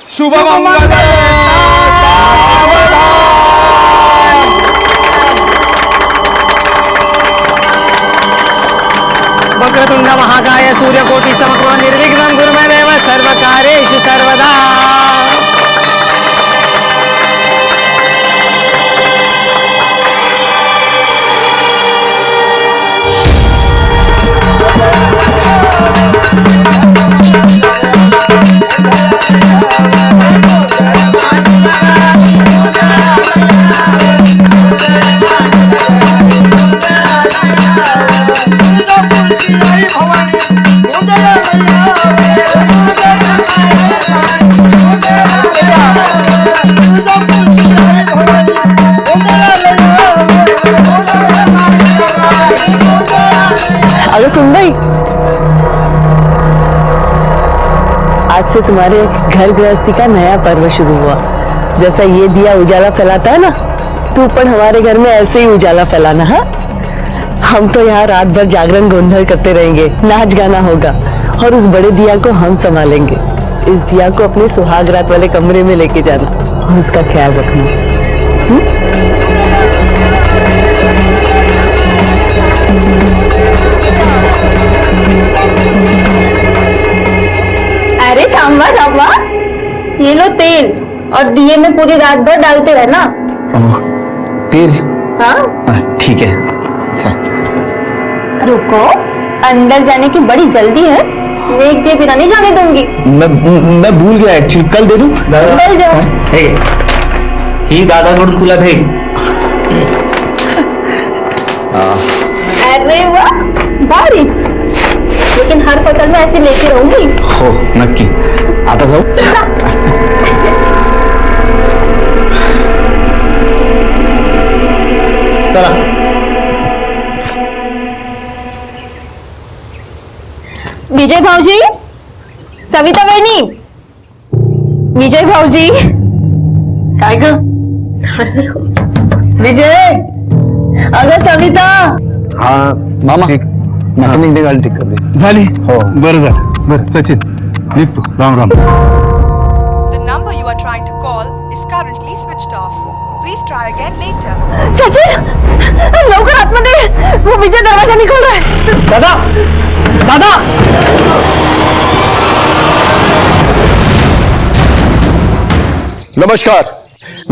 शुभमंगल वक्रतुंड महाकाय सूर्यकोटि समप्रभ निर्विघ्नं कुरु मे देव सर्वकार्येषु सर्वदा। अगर सुन भाई, आज से तुम्हारे घर गृहस्थी का नया पर्व शुरू हुआ। जैसा ये दिया उजाला फैलाता है ना, तू पण हमारे घर में ऐसे ही उजाला फैलाना। हाँ, हम तो यहाँ रात भर जागरण गोंधल करते रहेंगे, नाच गाना होगा और उस बड़े दिया को हम संभालेंगे। इस दिया को अपने सुहाग रात वाले कमरे में लेके जाना और उसका ख्याल रखना। अरे थाम्बा थाम्बा, ये लो तेल और दिए में पूरी रात भर डालते रहना। तेल? हाँ ठीक है सर। रुको, अंदर जाने की बड़ी जल्दी है, मैं एक दिए बिना नहीं जाने दूंगी। मैं भूल गया एक्चुअली, कल दे दूं? चल जाओ। ही दादाकडून तुला भेट। अरे वाह, बारिश। लेकिन हर फसल में ऐसे लेके रहूंगी। हो नक्की। आता जाऊ? चला। विजय भाऊजी, सविता बहिणी, विजय भाऊजी। काय ग विजय? अगं सविता, हाँ मामा, मॅकॅनिक ने गाडी ठीक कर दे। झाली? हो बरं झालं। बरं सचिन, निघतो. Ram Ram. The number you are trying to call is currently switched off. Please try again later. Sachin, लवकर आतमध्ये, वो विजय दरवाजा निकल रहा है। दादा, दादा. नमस्कार,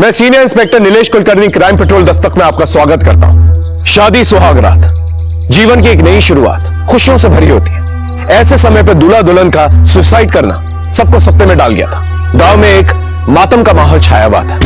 मैं senior inspector Nilesh Kulkarni, crime petrol Dastak में आपका स्वागत करता हूं। शादी सुहागरात जीवन की एक नई शुरुआत, खुशियों से भरी होती है। ऐसे समय पर दूल्हा दुल्हन का सुसाइड करना सबको सपने में डाल गया था। गांव में एक मातम का माहौल छाया हुआ था।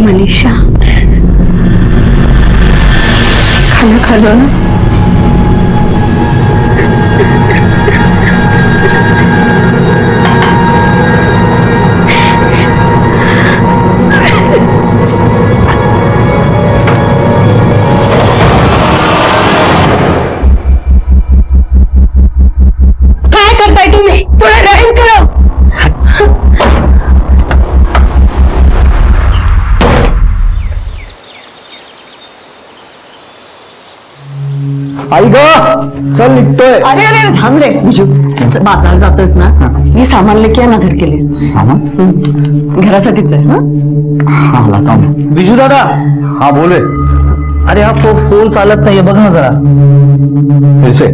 मनीषा, खाना खा लो ना। काय करताय तुम्ही? थोडा रहम करो। आई ग, चल निघतोय. अरे अरे अरे, थांब रे बिजू. बाजारात जातोयस ना, हे सामान लेके या ना घर के लिए. सामान घरासाठीच आहे. हाँ लाता हूँ. बिजू दादा. हाँ बोले. अरे आप वो फोन चालत नहीं है, बघ ना जरा. फिर से.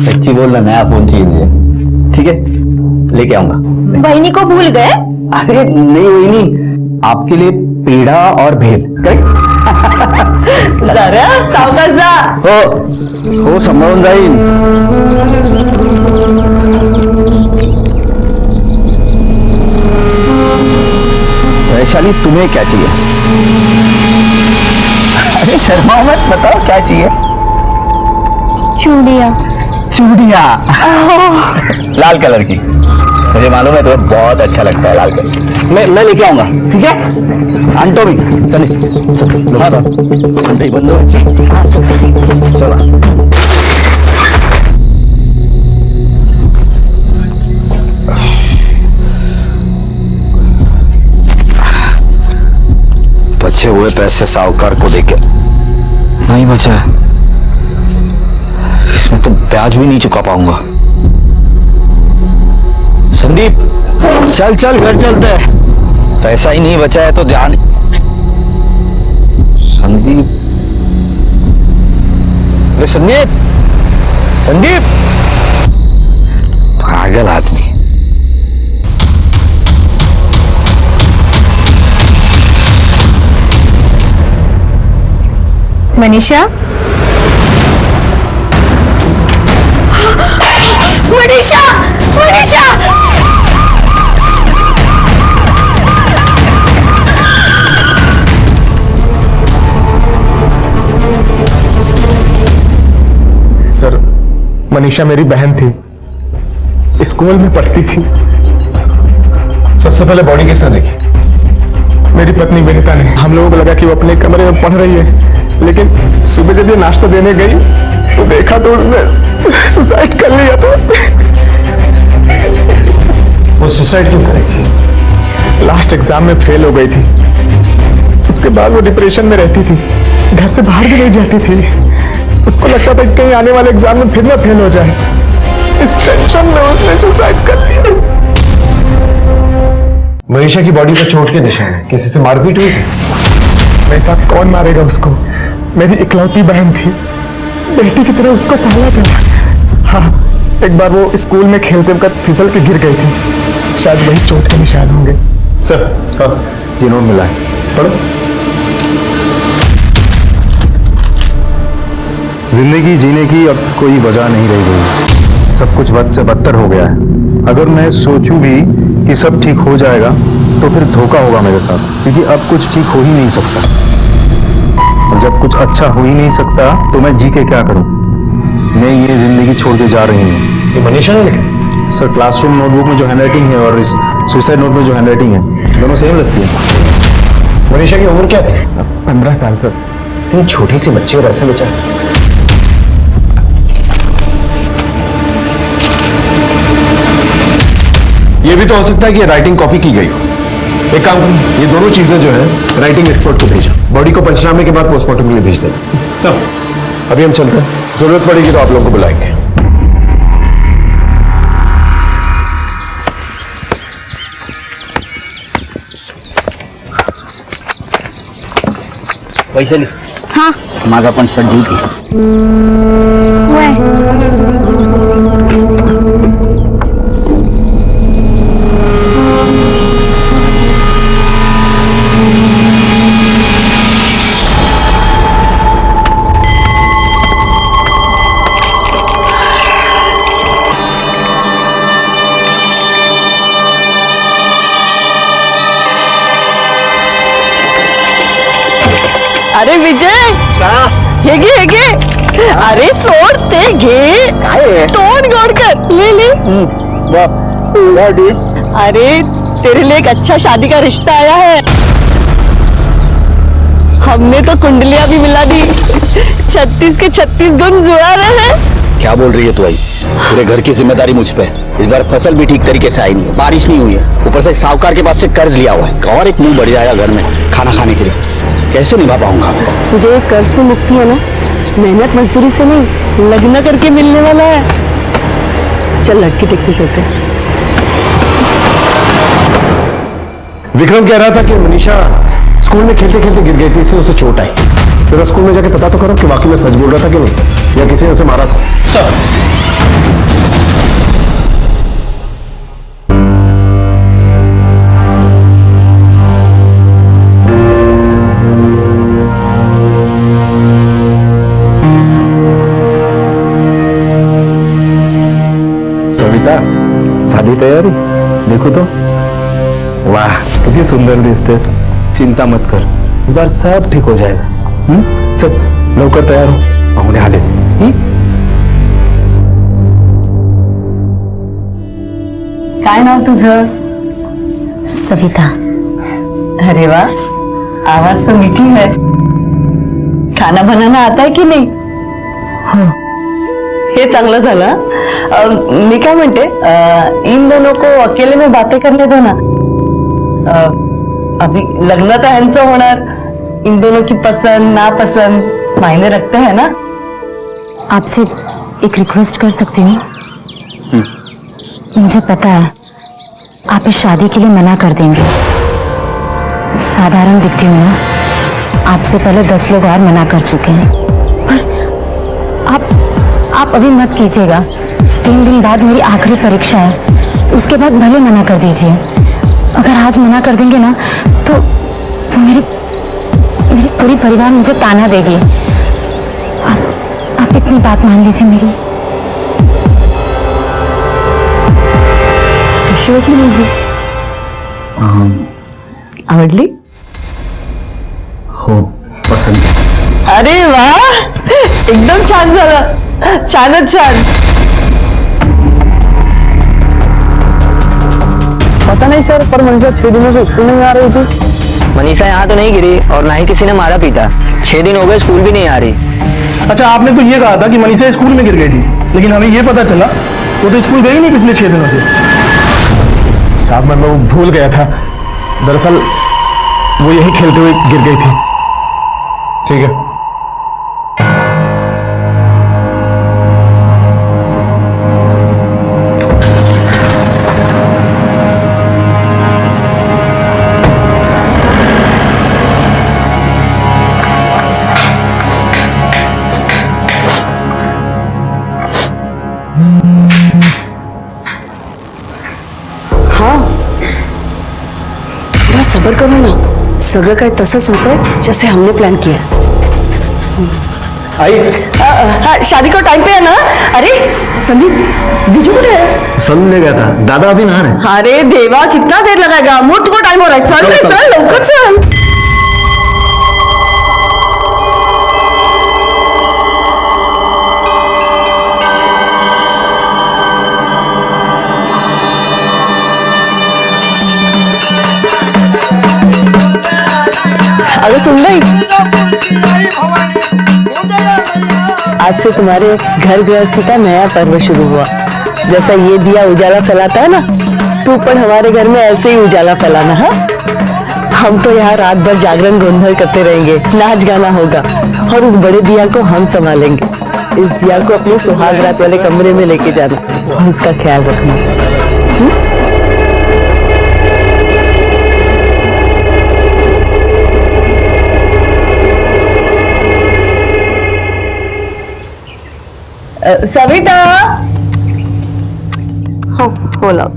सच्ची बोल रहा, नया फोन चाहिए मुझे. ठीक है, लेके आऊंगा. बहनी को भूल गए? अरे नहीं वही नहीं, आपके लिए पेड़ा और भेल. करेक्ट. जरा सावकाश जा. हो सांभाळून जाईल. वैशाली तुम्हें क्या चाहिए? अरे शर्मा मत, बताओ क्या चाहिए? चूड़िया. चूड़िया. लाल कलर की. मुझे मालूम है तुम्हें बहुत अच्छा लगता है लाल कलर. मैं लेके आऊंगा. ठीक है, आणतो मी. चल. हाँ घंटे बंद हो. चला. बचे हुए पैसे साहूकार को देके नहीं बचा है. इसमें तो ब्याज भी नहीं चुका पाऊंगा. संदीप चल चल घर चलते हैं. पैसा ही नहीं बचा है तो जान. संदीप. अरे संदीप. संदीप. पागल आदमी. मनीषा. मनीषा. मनीषा. सर, मनीषा मेरी बहन थी, स्कूल में पढ़ती थी. सबसे पहले बॉडी किसने देखी? मेरी पत्नी विनीता ने. हम लोगों को लगा कि वो अपने कमरे में पढ़ रही है, लेकिन सुबह जब ये नाश्ता देने गई तो देखा तो उसने सुसाइड कर लिया. था वो सुसाइड क्यों करेगी? लास्ट एग्जाम में फेल हो गई थी. उसके बाद वो डिप्रेशन में रहती थी, घर से बाहर भी नहीं जाती थी. उसको लगता था कि कहीं आने वाले एग्जाम में फिर ना फेल हो जाए. इस टेंशन में उसने सुसाइड कर लिया. मनीषा की बॉडी पर चोट के निशान है. किसी से मारपीट हुई थी? मेरे साथ कौन मारेगा उसको? मेरी इकलौती बहन थी, बेटी की तरह उसको पाला था. हाँ, एक बार वो स्कूल में खेलते वक्त फिसल के गिर गई थी. शायद वही चोट के निशान होंगे. सर, हाँ, ये नोट मिला है, पढ़ो. जिंदगी जीने की अब कोई वजह नहीं रह गई. सब कुछ बद से बदतर हो गया है. अगर मैं सोचूं भी कि सब ठीक हो जाएगा तो फिर धोखा होगा मेरे साथ, क्योंकि अब कुछ ठीक हो ही नहीं सकता. और जब कुछ अच्छा हो ही नहीं सकता तो मैं जी के क्या करूं? मैं ये जिंदगी छोड़ के जा रही हूँ. ये मनीषा ने लिखा? सर, क्लासरूम नोटबुक में जो हैंडराइटिंग है और इस सुसाइड नोट में जो हैंडराइटिंग है, दोनों सेम लगती है. मनीषा की उम्र क्या थी? 15 साल सर. इतनी छोटी सी बच्ची और ऐसे बचा. ये भी तो हो सकता है कि राइटिंग कॉपी की गई हो. एक काम करो, ये दोनों चीजें जो है राइटिंग एक्सपर्ट को भेजो. बॉडी को पंचनामे के बाद पोस्टमार्टम के लिए भेज देंगे. सब अभी हम चलते हैं. जरूरत पड़ेगी तो आप लोगों को बुलाएंगे. वैशाली. हाँ. माझा पण शर्ट धुत घे. अरे विजय, हे घे. अरे सोड ते घे. तोंड गोड कर. ले. अरे तेरे लिए एक अच्छा शादी का रिश्ता आया है. हमने तो कुंडलियां भी मिला दी. 36 के 36 गुण जुड़ा रहे हैं. क्या बोल रही है तू? आई पूरे घर की जिम्मेदारी मुझ पे. इस बार फसल भी ठीक तरीके से आई नहीं है, बारिश नहीं हुई है, ऊपर से साहूकार के पास से कर्ज लिया हुआ है, और एक मुंह बढ़ जाएगा घर में खाना खाने के लिए. कैसे निभा पाऊंगा? तुझे कर्ज से मुक्ति है ना, मेहनत मजदूरी से नहीं, लग्न करके मिलने वाला है। चल लड़की देखते चलते हैं। विक्रम कह रहा था कि मनीषा स्कूल में खेलते खेलते गिर गई थी, इसलिए उसे चोट आई। जरा स्कूल में जाके पता तो करो कि वाकई में सच बोल रहा था कि नहीं, या किसी ने उसे मारा था। सर, सविता, झाली तयारी? देखो तो, वाह किती सुंदर दिसतेस. चिंता मत कर, इस बार सब ठीक हो जाएगा. चल लवकर तयार हो, पाहुणे आले. काय नाव तुझं? सविता. अरे वाह, आवाज तो मीठी है. खाना बनाना आता है की नाही? हो. हे चांगलं झालं. मी काय म्हणते, इन दोनों को अकेले में बातें करने दो ना. अभी लग्न तो ह्यांचं होणार. इन दोनों की पसंद नापसंद मायने रखते हैं ना. आपसे एक रिक्वेस्ट कर सकती हूँ? मुझे पता है आप इस शादी के लिए मना कर देंगे. साधारण दिखती हूँ ना, आपसे पहले 10 लोग और मना कर चुके हैं. पर आप अभी मत कीजिएगा. 3 दिन बाद मेरी आखिरी परीक्षा है, उसके बाद भले मना कर दीजिए. अगर आज मना कर देंगे ना तो मेरी पूरी परिवार मुझे ताना देगी. आप इतनी बात मान लीजिए मेरी. कशी वाटली मुलगी? आवडली? हो, पसंत. अरे वाह, एकदम छान झालं. छानच छान. पता नहीं सर, पर मनीषा 6 दिनों से स्कूल नहीं आ रही थी. मनीषा यहाँ तो नहीं गिरी और ना ही किसी ने मारा पीटा. 6 दिन हो गए, स्कूल भी नहीं आ रही. अच्छा, आपने तो ये कहा था कि मनीषा स्कूल में गिर गई थी, लेकिन हमें ये पता चला वो तो स्कूल गई नहीं पिछले 6 दिनों से. साहब मैं वो भूल गया था, दरअसल वो यही खेलते हुए गिर गई थी. ठीक है. सबर करो ना, सगळं काय तसंच होतंय जैसे हमने प्लान किया. आई, शादी का टाइम पे है ना. अरे संदीप, बीजू कुठे है? सन ले गया था, दादा अभी नहा रहे. अरे देवा, कितना देर लगाएगा. मुहूर्त को टाइम हो रहा है. चल रे, चल लवकर चल. अगर सुन गई, आज से तुम्हारे घर गृहस्थी का नया पर्व शुरू हुआ. जैसा ये दिया उजाला फैलाता है ना, तू पण हमारे घर में ऐसे ही उजाला फैलाना. हाँ, हम तो यहाँ रात भर जागरण गोंधल करते रहेंगे, नाच गाना होगा और उस बड़े दिया को हम संभालेंगे. इस दिया को अपने सुहाग रात वाले कमरे में लेके जाना और उसका ख्याल रखना. Savita, hold up.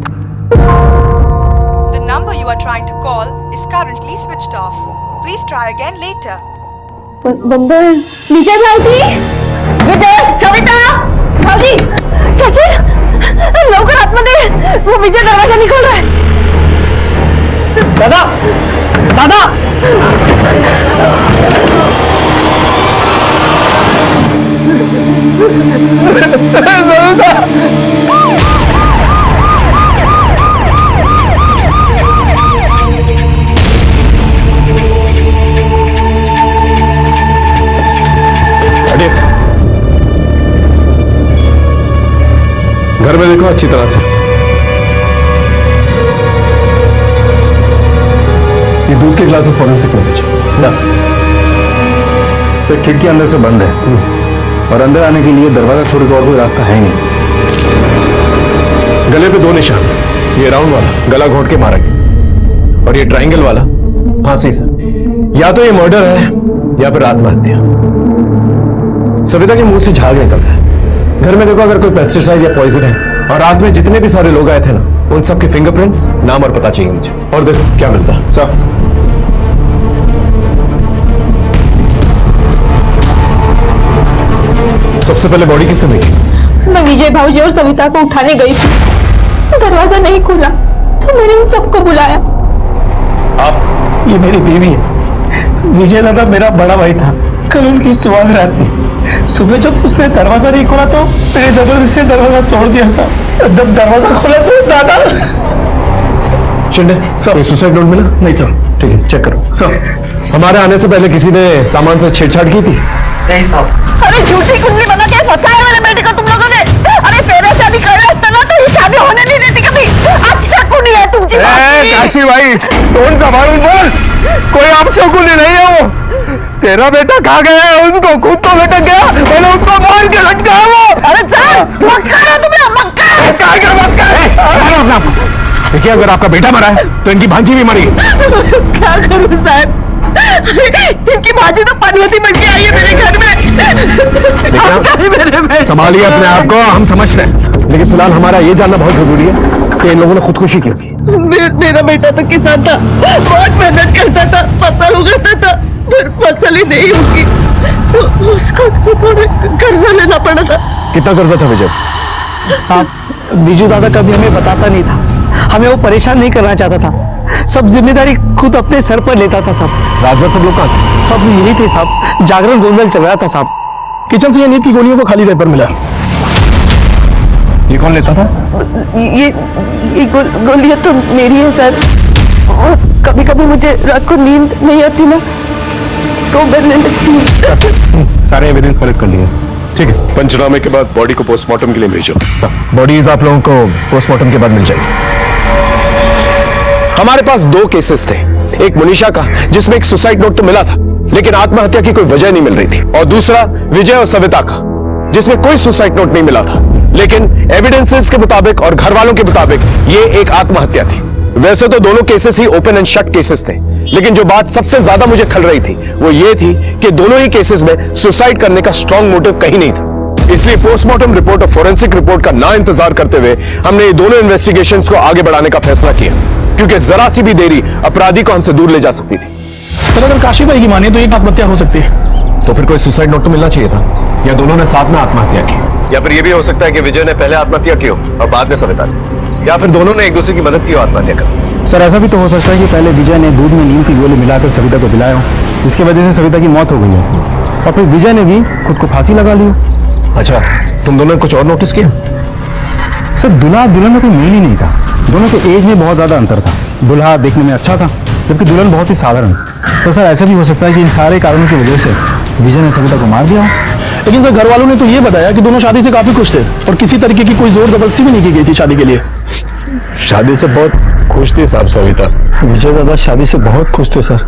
The number you are trying to call is currently switched off. Please try again later. बंद है. विजय भाऊजी, विजय, सविता, भाऊजी, सचिन, लवकर आतमध्ये. वो विजय दरवाजा निकल रहा है. दादा, दादा. घर में देखो अच्छी तरह से. ये दूध के ग्लास फॉरेंसिक में भेजो. सर, खिड़की अंदर से बंद है. और अंदर आने के लिए दरवाजा छोड़ के और कोई रास्ता है नहीं। गले पे 2 निशान, ये राउंड वाला गला घोट के मारा गया और ये ट्रायंगल वाला फांसी से। या तो ये मर्डर है या फिर आत्महत्या। सविता के मुंह से झाग निकल रहा है। घर में देखो अगर कोई पेस्टिसाइड या पॉइजन है, और रात में जितने भी सारे लोग आए थे ना, उन सबके फिंगरप्रिंट्स, नाम और पता चाहिए मुझे। और देखो क्या मिलता है। सब सबसे पहले बॉडी किससे देखी? मैं विजय भाऊजी और सविता को उठाने गई थी, दरवाजा नहीं खुला तो मैंने उन सबको बुलाया। आप? ये मेरी बीवी है। विजय दादा मेरा बड़ा भाई था। कल उनकी सुहागरात थी। सुबह जब उसने दरवाजा नहीं खोला तो मैंने जबरदस्ती से दरवाजा तोड़ दिया सर। जब दरवाजा खोला तो दादा। शिंदे सर, सुसाइड नोट मिला? नहीं सर। ठीक है, चेक करो। सर, हमारे आने से पहले किसी ने सामान से छेड़छाड़ की थी? नहीं सर। अरे झूठी कुंडली बना के फंसाया मेरे बेटे को तुम लोगों ने। अरे पहले शादी कर रहे ना तो ये शादी होने नहीं देती कभी। आप शकुनी है तुम जी। काशी भाई, कौन सा मालूम बोल? कोई आप शकुनी नहीं है वो। तेरा बेटा कहाँ गया है? उसको खुद तो लटक गया, मैंने उसको मार के लटकाया वो। अरे सर मक्का ना तुम्हें मक्का। देखिए, अगर आपका बेटा मरा है तो इनकी भांजी भी मरी। क्या करूं साहब, इनकी भाजी तो पनवती बन के आई है मेरे घर में। संभालिए अपने आप को, हम समझ रहे हैं, लेकिन फिलहाल हमारा ये जानना बहुत जरूरी है कि इन लोगों ने खुदकुशी क्यों की। मेरा बेटा तो किसान था, बहुत मेहनत करता था, फसल उगाता था, पर फसल ही नहीं होगी तो उसको कर्जा लेना पड़ा था। कितना कर्जा था विजय? साहब, बीजू दादा कभी हमें बताता नहीं था, हमें वो परेशान नहीं करना चाहता था। सब जिम्मेदारी खुद अपने सर पर लेता था साहब। रात भर सब लोग कहाँ थे? सब यही थे साहब, जागरण गोंदल चल रहा था साहब। किचन से ये नींद की गोलियों को खाली रेपर मिला। ये कौन लेता था? ये गोलियां तो मेरी है सर, और कभी कभी मुझे रात को नींद नहीं आती ना तो मैं ले लेती हूँ। सारे एविडेंस कलेक्ट कर लिए। ठीक है, पंचनामे के बाद बॉडी को पोस्टमार्टम के लिए भेजो। बॉडीज आप लोगों को पोस्टमार्टम के बाद मिल जाएगी। हमारे पास 2 केसेस थे, एक मनीषा का जिसमें एक सुसाइड नोट तो मिला था लेकिन आत्महत्या की कोई वजह नहीं मिल रही थी, और दूसरा विजय और सविता का जिसमें कोई सुसाइड नोट नहीं मिला था लेकिन एविडेंसेस के मुताबिक और घर वालों के मुताबिक ये एक आत्महत्या थी। वैसे तो दोनों cases he open and shut cases थे, लेकिन जो बात सबसे ज्यादा मुझे खल रही थी वो ये थी कि दोनों ही केसेस में सुसाइड करने का स्ट्रॉन्ग मोटिव कहीं नहीं था। इसलिए पोस्टमार्टम रिपोर्ट और फोरेंसिक रिपोर्ट का ना इंतजार करते हुए हमने ये दोनों इन्वेस्टिगेशंस को आगे बढ़ाने का फैसला किया, क्योंकि जरा सी भी देरी अपराधी को हमसे दूर ले जा सकती थी। सर, अगर काशी भाई की माने तो एक आत्महत्या हो सकती है। तो फिर कोई सुसाइड नोट तो मिलना चाहिए था, या दोनों ने साथ में आत्महत्या की, या फिर यह भी हो सकता है कि विजय ने पहले आत्महत्या की हो और बाद में सविता ने, या फिर दोनों ने एक दूसरे की मदद की हो आत्महत्या कर। सर, ऐसा भी तो हो सकता है कि पहले विजय ने दूध में नीम की गोली मिलाकर सविता को पिलाया हो, जिसकी वजह से सविता की मौत हो गई है, और फिर विजय ने भी खुद को फांसी लगा ली हो। अच्छा, तुम दोनों ने कुछ और नोटिस किया? सर, दूल्हा दुल्हन में कोई मेल ही नहीं था। दोनों के एज में बहुत ज्यादा अंतर था। दूल्हा देखने में अच्छा था जबकि दुल्हन बहुत ही साधारण। तो सर, ऐसा भी हो सकता है कि इन सारे कारणों की वजह से विजय ने सविता को मार दिया। लेकिन सर, घर वालों ने तो ये बताया कि दोनों शादी से काफी खुश थे और किसी तरीके की कोई जोर जबरदस्ती भी नहीं की गई थी शादी के लिए। शादी से बहुत खुश थी साहब सविता। विजय दादा शादी से बहुत खुश थे सर।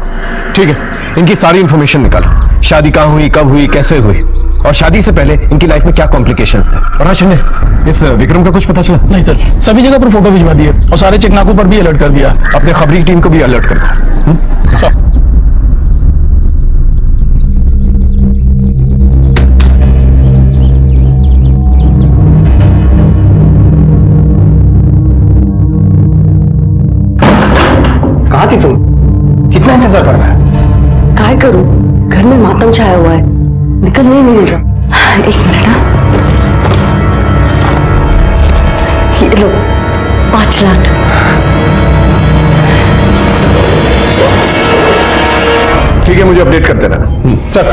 ठीक है, इनकी सारी इंफॉर्मेशन निकालो। शादी कहाँ हुई, कब हुई, कैसे हुई, और शादी से पहले इनकी लाइफ में क्या कॉम्प्लिकेशंस थे। और हाँ शिंदे, इस विक्रम का कुछ पता चला? नहीं सर, सभी जगह पर फोटो भिजवा दिए और सारे चेकनाकों पर भी अलर्ट कर दिया। अपने खबरी टीम को भी अलर्ट कर दो। सर, कहाँ थी तुम? कितना इंतजार कर रहा है? काय करूं, घर में मातम छाया हुआ है, निकलने ही नहीं मिल रहा। एक मिनट, ये लो 5 लाख। ठीक है, मुझे अपडेट कर देना। सर,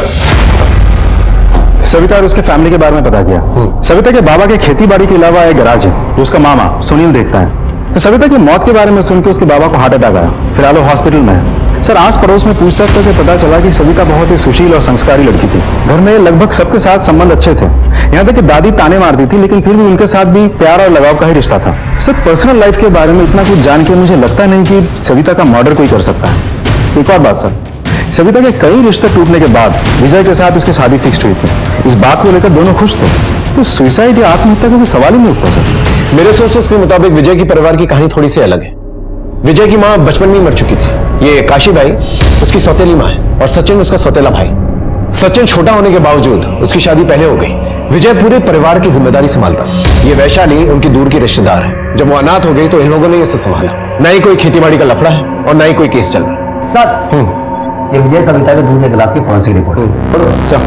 सविता और उसके फैमिली के बारे में पता किया। सविता के बाबा के खेती बाड़ी के अलावा एक गैराज है जो उसका मामा सुनील देखता है। तो सविता की मौत के बारे में सुनकर उसके बाबा को हार्ट अटैक आया, फिलहाल वो हॉस्पिटल में है। सर, आस पड़ोस में पूछताछ करके पता चला कि सविता बहुत ही सुशील और संस्कारी लड़की थी। घर में लगभग सबके साथ संबंध अच्छे थे, यहाँ तक कि दादी ताने मारती थी, लेकिन फिर भी उनके साथ भी प्यार और लगाव का ही रिश्ता था। सर, पर्सनल लाइफ के बारे में इतना कुछ जान के मुझे लगता नहीं कि सविता का मर्डर कोई कर सकता है। एक और बात सर, सविता के कई रिश्ते टूटने के बाद विजय के साथ उसकी शादी फिक्स हुई थी। इस बात को लेकर दोनों खुश थे, तो सुसाइड या आत्महत्या का कोई सवाल ही नहीं उठता सर। मेरे सोर्सेस के मुताबिक विजय की परिवार की कहानी थोड़ी सी अलग है। विजय की मां बचपन में ही मर चुकी थी। ये काशी भाई उसकी सौतेली मां है और सचिन उसका सौतेला भाई। सचिन छोटा होने के बावजूद उसकी शादी पहले हो गई। विजय पूरे परिवार की जिम्मेदारी संभालता। ये वैशाली उनकी दूर की रिश्तेदार है। जब वो अनाथ हो गई तो इन लोगों ने इसे संभाला। ना ही कोई खेतीबाड़ी का लफड़ा है और ना ही कोई केस चल रहा है। सर, ये विजय सविता के दूध के गिलास की फॉरेंसिक रिपोर्ट। अच्छा,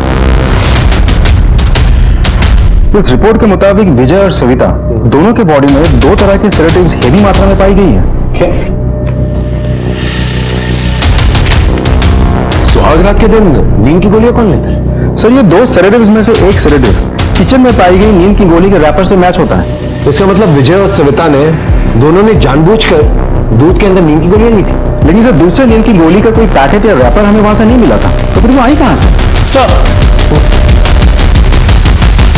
इस रिपोर्ट के मुताबिक विजय और सविता दोनों के बॉडी में 2 तरह के सेडेटिव्स हेवी मात्रा में पाई गई है। सुहागरात के दिन नींद की गोलियां कौन लेता है? सर, ये 2 सेडेटिव्स में से एक सेडेटिव किचन में पाई गई नींद की गोली के रैपर से मैच होता है। इसका मतलब विजय और सविता ने दोनों ने जानबूझकर दूध के अंदर नींद की गोलियां ली थी। लेकिन सर, दूसरे नींद की गोली का कोई पैकेट या रैपर हमें वहां से नहीं मिला था, तो फिर वो आई कहां से? सर,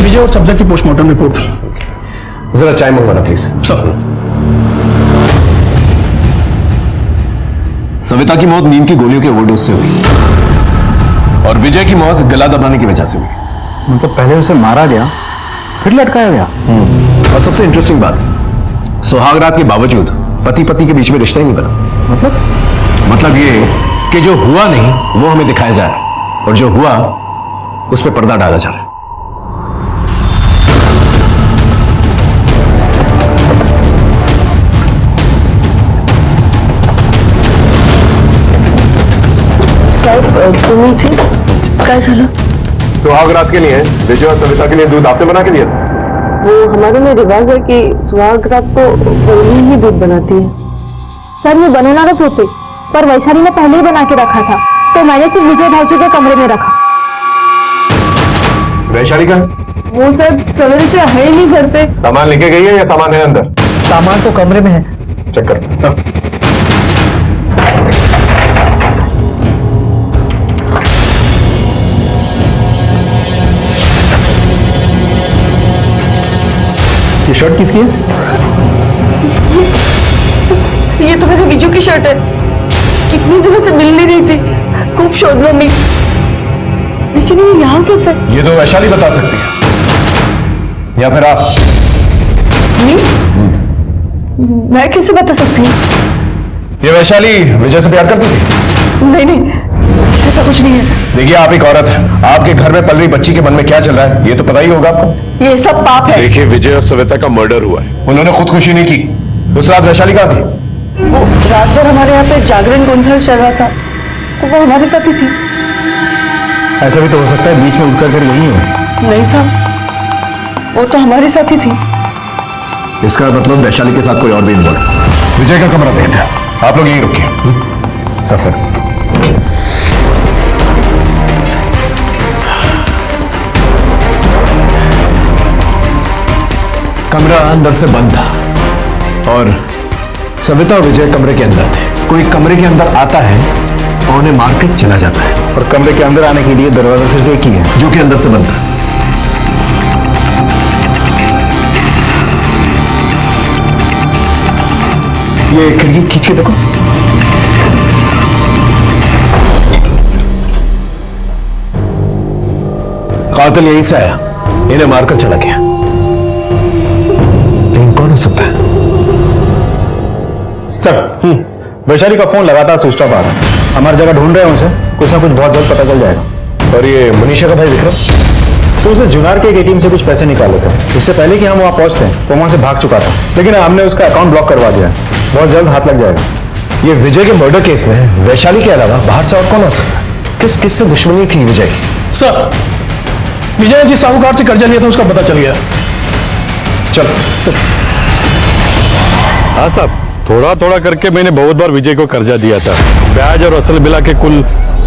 विजय और सविता की पोस्टमार्टम रिपोर्ट। जरा चाय मंगवाना प्लीज। सर, सविता की मौत नींद की गोलियों के ओवरडोज से हुई और विजय की मौत गला दबाने की वजह से हुई। मतलब पहले उसे मारा गया फिर लटकाया गया। और सबसे इंटरेस्टिंग बात, सुहागरात के बावजूद पति पत्नी के बीच में रिश्ता ही नहीं बना। मतलब ये कि जो हुआ नहीं वो हमें दिखाया जा रहा है और जो हुआ उस पर पर्दा डाला जा रहा है। तुम्ही थी काय झालं? सुहागरात के लिए विजय और सविता के लिए दूध आपने बना के दिया था? वो हमारे में रिवाज है कि सुहागरात को वही ही दूध बनाती है। सर, मैं बनानारस होते, पर वैशाली ने पहले ही बना के रखा था, तो मैंने सिर्फ विजय भाई के कमरे में रखा। वैशाली का वो सब सवेरे से है ही नहीं घर पे। सामान लेके गई है या सामान है अंदर? सामान तो कमरे में है। चेक कर सब। ये शर्ट किसकी है? ये तो मेरे विजू की शर्ट है। कितनी दिनों से मिल नहीं रही थी, खूब शोध लो मी, लेकिन ये यहाँ कैसे? ये तो वैशाली बता सकती है या फिर आप। मैं कैसे बता सकती हूँ? ये वैशाली विजय से प्यार करती थी? नहीं नहीं, ऐसा कुछ नहीं है। देखिए, आप एक औरत है, आपके घर में पल रही बच्ची के मन में क्या चल रहा है ये तो पता ही होगा आपको। ये सब पाप है। देखिए, विजय और सविता का मर्डर हुआ है। उन्होंने खुदकुशी नहीं की। उस रात वैशाली कहाँ थी? वो रात भर हमारे यहाँ पे जागरण गुंडल चल रहा था, तो वो हमारे साथ ही थी। ऐसा भी तो हो सकता है बीच में उठकर फिर यही हो। नहीं साहब, वो तो हमारे साथ ही थी। इसका मतलब वैशाली के साथ कोई और भी इन्वॉल्व है। विजय का कमरा देखते हैं, आप लोग यहीं रुकिए। सफर कमरा अंदर से बंद था और सविता और विजय कमरे के अंदर थे। कोई कमरे के अंदर आता है और उन्हें मारकर चला जाता है और कमरे के अंदर आने के लिए दरवाजा सिर्फ एक ही है, जो कि अंदर से बंद है। ये खिड़की खींच के देखो। कातिल यहीं से आया, इन्हें मारकर चला गया। लेकिन कौन हो सकता है? सर, वैशाली का फोन लगातार स्विच ऑफ आ रहा है। हमारी जगह ढूंढ रहे हैं उसे, कुछ ना कुछ बहुत जल्द पता चल जाएगा। और ये मनीषा का भाई विक्रम? सर, उसे जुनार के एक एटीएम से कुछ पैसे निकाले थे। इससे पहले कि हम वहां पहुंचते हैं, वो वहां से भाग चुका था, लेकिन हमने उसका अकाउंट ब्लॉक करवा दिया है। बहुत जल्द हाथ लग जाएगा। ये विजय के मर्डर केस में वैशाली के अलावा बाहर से और कौन हो सकता है? किस किस से दुश्मनी थी विजय की? सर, विजय ने जिस साहूकार से कर्जा लिया था उसका पता चल गया। चलो सर। हाँ साहब, थोड़ा थोड़ा करके मैंने बहुत बार विजय को कर्जा दिया था। ब्याज और असल मिला के कुल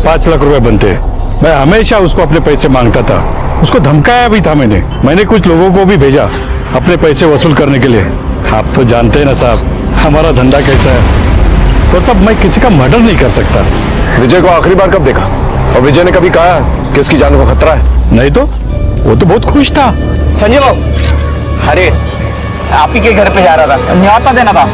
5 लाख रुपए बनते हैं। मैं हमेशा उसको अपने पैसे मांगता था, उसको धमकाया भी था। मैंने कुछ लोगों को भी भेजा अपने पैसे वसूल करने के लिए। आप तो जानते हैं ना साहब, हमारा धंधा कैसा है। तो सब मैं किसी का मर्डर नहीं कर सकता। विजय को आखिरी बार कब देखा? और विजय ने कभी कहा कि उसकी जान को खतरा है? नहीं तो वो तो बहुत खुश था। संजय बाबू, अरे आप ही के घर पे जा रहा था, न्योता देना था।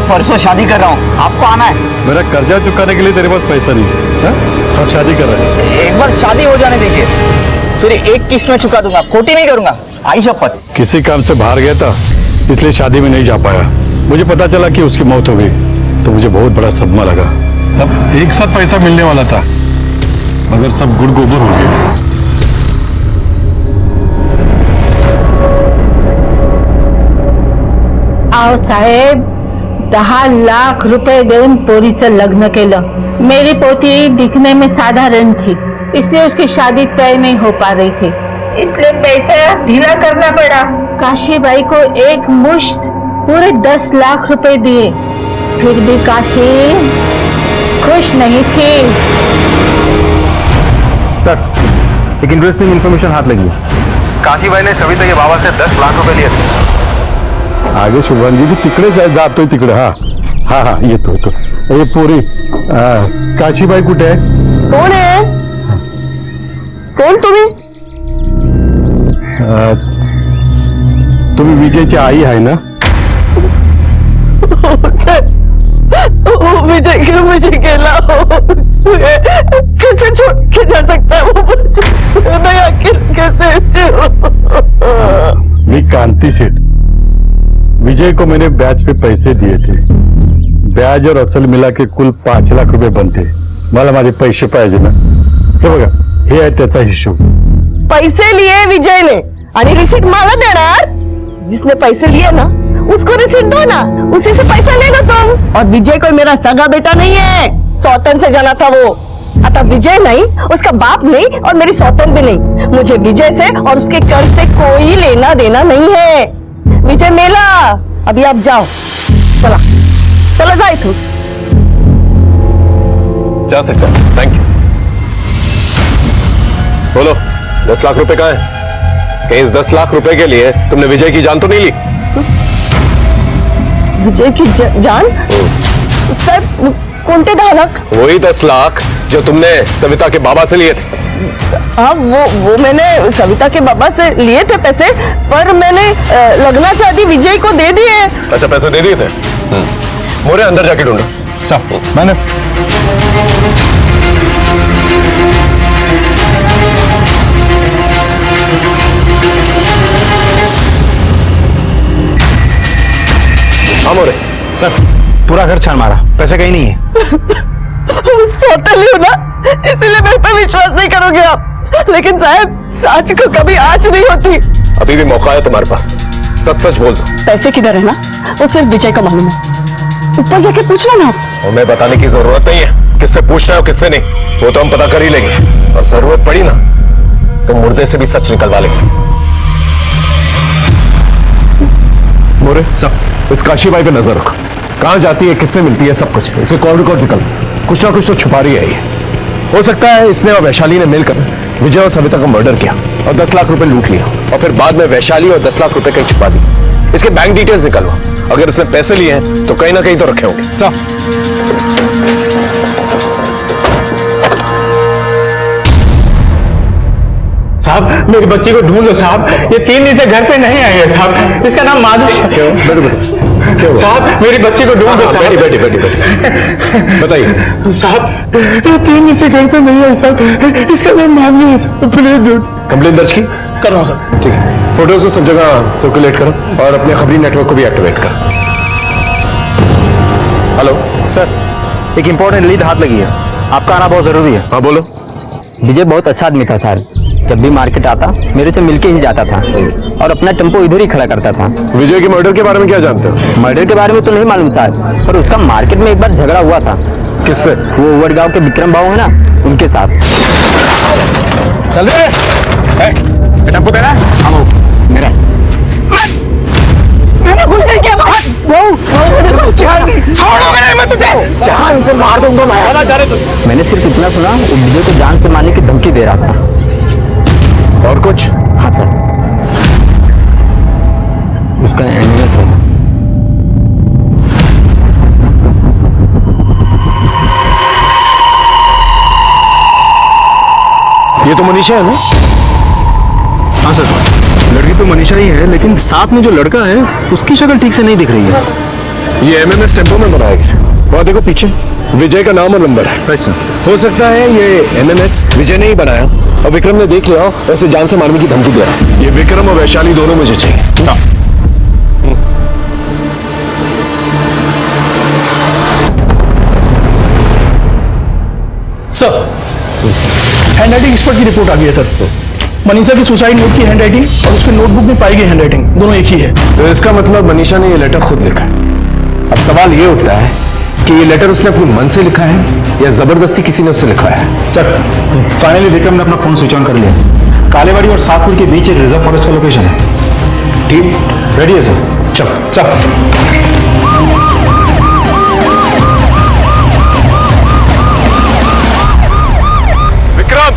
परसों शादी कर रहा हूँ, आपको आना है। मेरा कर्जा चुकाने के लिए तेरे पास पैसा नहीं। हम शादी कर रहे हैं। एक बार शादी हो जाने देखिए, फिर एक किस्त में चुका दूंगा, खोटी नहीं करूंगा, आई शपथ। किसी काम से बाहर गया था, इसलिए शादी में नहीं जा पाया। मुझे पता चला कि उसकी मौत हो गई, तो मुझे बहुत बड़ा सदमा लगा। सब एक साथ पैसा मिलने वाला था, मगर सब गुड़ गोबर हो गया। आओ साहेब, 10 लाख रुपए देऊन पोरीचं लग्न केलं। मेरी पोती दिखने में साधारण थी, इसलिए उसकी शादी तय नहीं हो पा रही थी, इसलिए पैसा ढीला करना पड़ा। काशीबाई को एक मुश्त पूरे 10 लाख रुपए दिए, फिर भी काशी खुश नहीं थी। सर, एक इंटरेस्टिंग इन्फॉर्मेशन हाथ लगी है। काशीबाई ने सविता के बाबा से 10 लाख रुपए लिए थे। आगे शुभांगी जी तिकडे जातोय तिकडे। हाँ हाँ हाँ, येतो ये पोरी काशीबाई कुठे आहे? कोण आहे? कोण तुम्ही? तुम्ही विजयची आई आहे ना? सर, विजय क्यों मुझे गेला हो? कैसे छोड़ के जा सकता है वो बच्चा? मैं आखिर कैसे मी कांती सेठ, विजय को मैंने ब्याज पे पैसे दिए थे। ब्याज और असल मिला के कुल 5 लाख रुपए बनते। मला माझे पैसे पाहिजे ना। हे बघा, हे आहे त्याचा हिशोब। पैसे लिए विजय ने आणि रिसीट मला देणार? जिसने पैसे लिए ना उसको रिसीट दो ना, उसी से पैसा लेना तुम। और विजय कोई मेरा सगा बेटा नहीं है, सौतन से जाना था वो। आता विजय नहीं, उसका बाप नहीं और मेरी सौतन भी नहीं। मुझे विजय से और उसके कर्ज से कोई लेना देना नहीं है। विजय मेला, अभी आप जाओ, चला चला जाए तू। जा सकता है, थैंक यू। बोलो, 10 लाख रुपए का है? कहीं इस 10 लाख रुपए के लिए तुमने विजय की जान तो नहीं ली? विजय की जान? सर, कोणते 10 लाख? वही 10 लाख जो तुमने सविता के बाबा से लिए थे। हाँ, वो मैंने सविता के बाबा से लिए थे पैसे, पर मैंने लगना चाहती विजय को दे दिए। अच्छा, पैसे दे दिए थे? मोरे अंदर जाके ढूंढो। साहब, मैंने हाँ मोरे। सर, पूरा घर छान मारा, पैसे कहीं नहीं है। सौतेली हो ना, इसीलिए मेरे पे विश्वास नहीं करोगे आप। लेकिन साहब, सच को कभी आज नहीं होती। अभी भी मौका है तुम्हारे पास, सच सच बोल दो। पैसे किधर है ना, वो सिर्फ विजय को मालूम है। ऊपर जाके पूछ लो ना आप। हमें बताने की जरूरत नहीं है किससे पूछना है और किससे नहीं, वो तो हम पता कर ही लेंगे। और जरूरत पड़ी ना तो मुर्दे से भी सच निकलवा लेंगे। मोरे साहब, इस काशीबाई पे नजर रखो, कहां जाती है, किससे मिलती है, सब कुछ। इसके कॉल रिकॉर्ड निकल, कुछ ना कुछ तो छुपा रही है ये। हो सकता है इसने और वैशाली ने मिलकर विजय और सविता का मर्डर किया और 10 लाख रुपए लूट लिया, और फिर बाद में वैशाली और 10 लाख रुपए कहीं छुपा दी। इसके बैंक डिटेल्स निकलवा, अगर इसने पैसे लिए हैं तो कहीं ना कहीं तो रखे होंगे। साहब, मेरी बच्ची को ढूंढ लो साहब, ये 3 दिन से घर पे नहीं आई है साहब। इसका नाम माधवी। क्यों? साहब, मेरी बच्ची को ढूंढ लो साहब। बैठी बताइए साहब, ये 3 दिन से घर पे नहीं आई साहब, इसका नाम माधवी है साहब, प्लीज ढूंढ। कंप्लेन दर्ज की? कर रहा हूँ साहब। ठीक है, फोटोज को सब जगह सर्कुलेट करो और अपने खबरी नेटवर्क को भी एक्टिवेट करो। हेलो सर, एक इंपॉर्टेंट लीड हाथ लगी है, आपका आना बहुत जरूरी है। हाँ बोलो। विजय बहुत अच्छा आदमी था सर, जब भी मार्केट आता मेरे से मिलके ही जाता था और अपना टेम्पो इधर ही खड़ा करता था। विजय के मर्डर के बारे में क्या जानते हो? मर्डर के बारे में तो नहीं मालूम सर, पर उसका मार्केट में एक बार झगड़ा हुआ था। किससे? वो वडगांव के विक्रम बाबू है ना, उनके साथ। चल रहे टेम्पो तेरा? हाँ मेरा। मैंने कुछ नहीं किया। छोड़ोगे नहीं मैं तुझे, जान से मार दूंगा मैं। मैंने सिर्फ इतना सुना, वो विजय को जान से मारने की धमकी दे रहा था। और कुछ? हाँ सर, उसका एनिवर्स है। ये तो मनीषा है ना? हाँ सर, लड़की तो मनीषा ही है, लेकिन साथ में जो लड़का है उसकी शक्ल ठीक से नहीं दिख रही है। ये एमएमएस टेम्पो में बनाया गया। और देखो पीछे विजय का नाम और नंबर है। Right sir. हो सकता है ये एमएमएस विजय ने ही बनाया और विक्रम ने देख लिया और उसे जान से मारने की धमकी दे रहा है। ये विक्रम और वैशाली दोनों मुझे चाहिए। सर, हैंडराइटिंग एक्सपर्ट की रिपोर्ट आ गई है सर। मनीषा की सुसाइड नोट की हैंडराइटिंग और उसके नोटबुक में पाई गई हैंडराइटिंग दोनों एक ही है। तो इसका मतलब मनीषा ने ये लेटर खुद लिखा है। अब सवाल ये उठता है कि ये लेटर उसने अपने मन से लिखा है या जबरदस्ती किसी ने उससे लिखवाया है। सर, फाइनली विक्रम ने अपना फोन स्विच ऑन कर लिया। कालेवाड़ी और सातपुर के बीच एक रिजर्व फॉरेस्ट का लोकेशन है। टीम रेडी है सर। चल चल। विक्रम,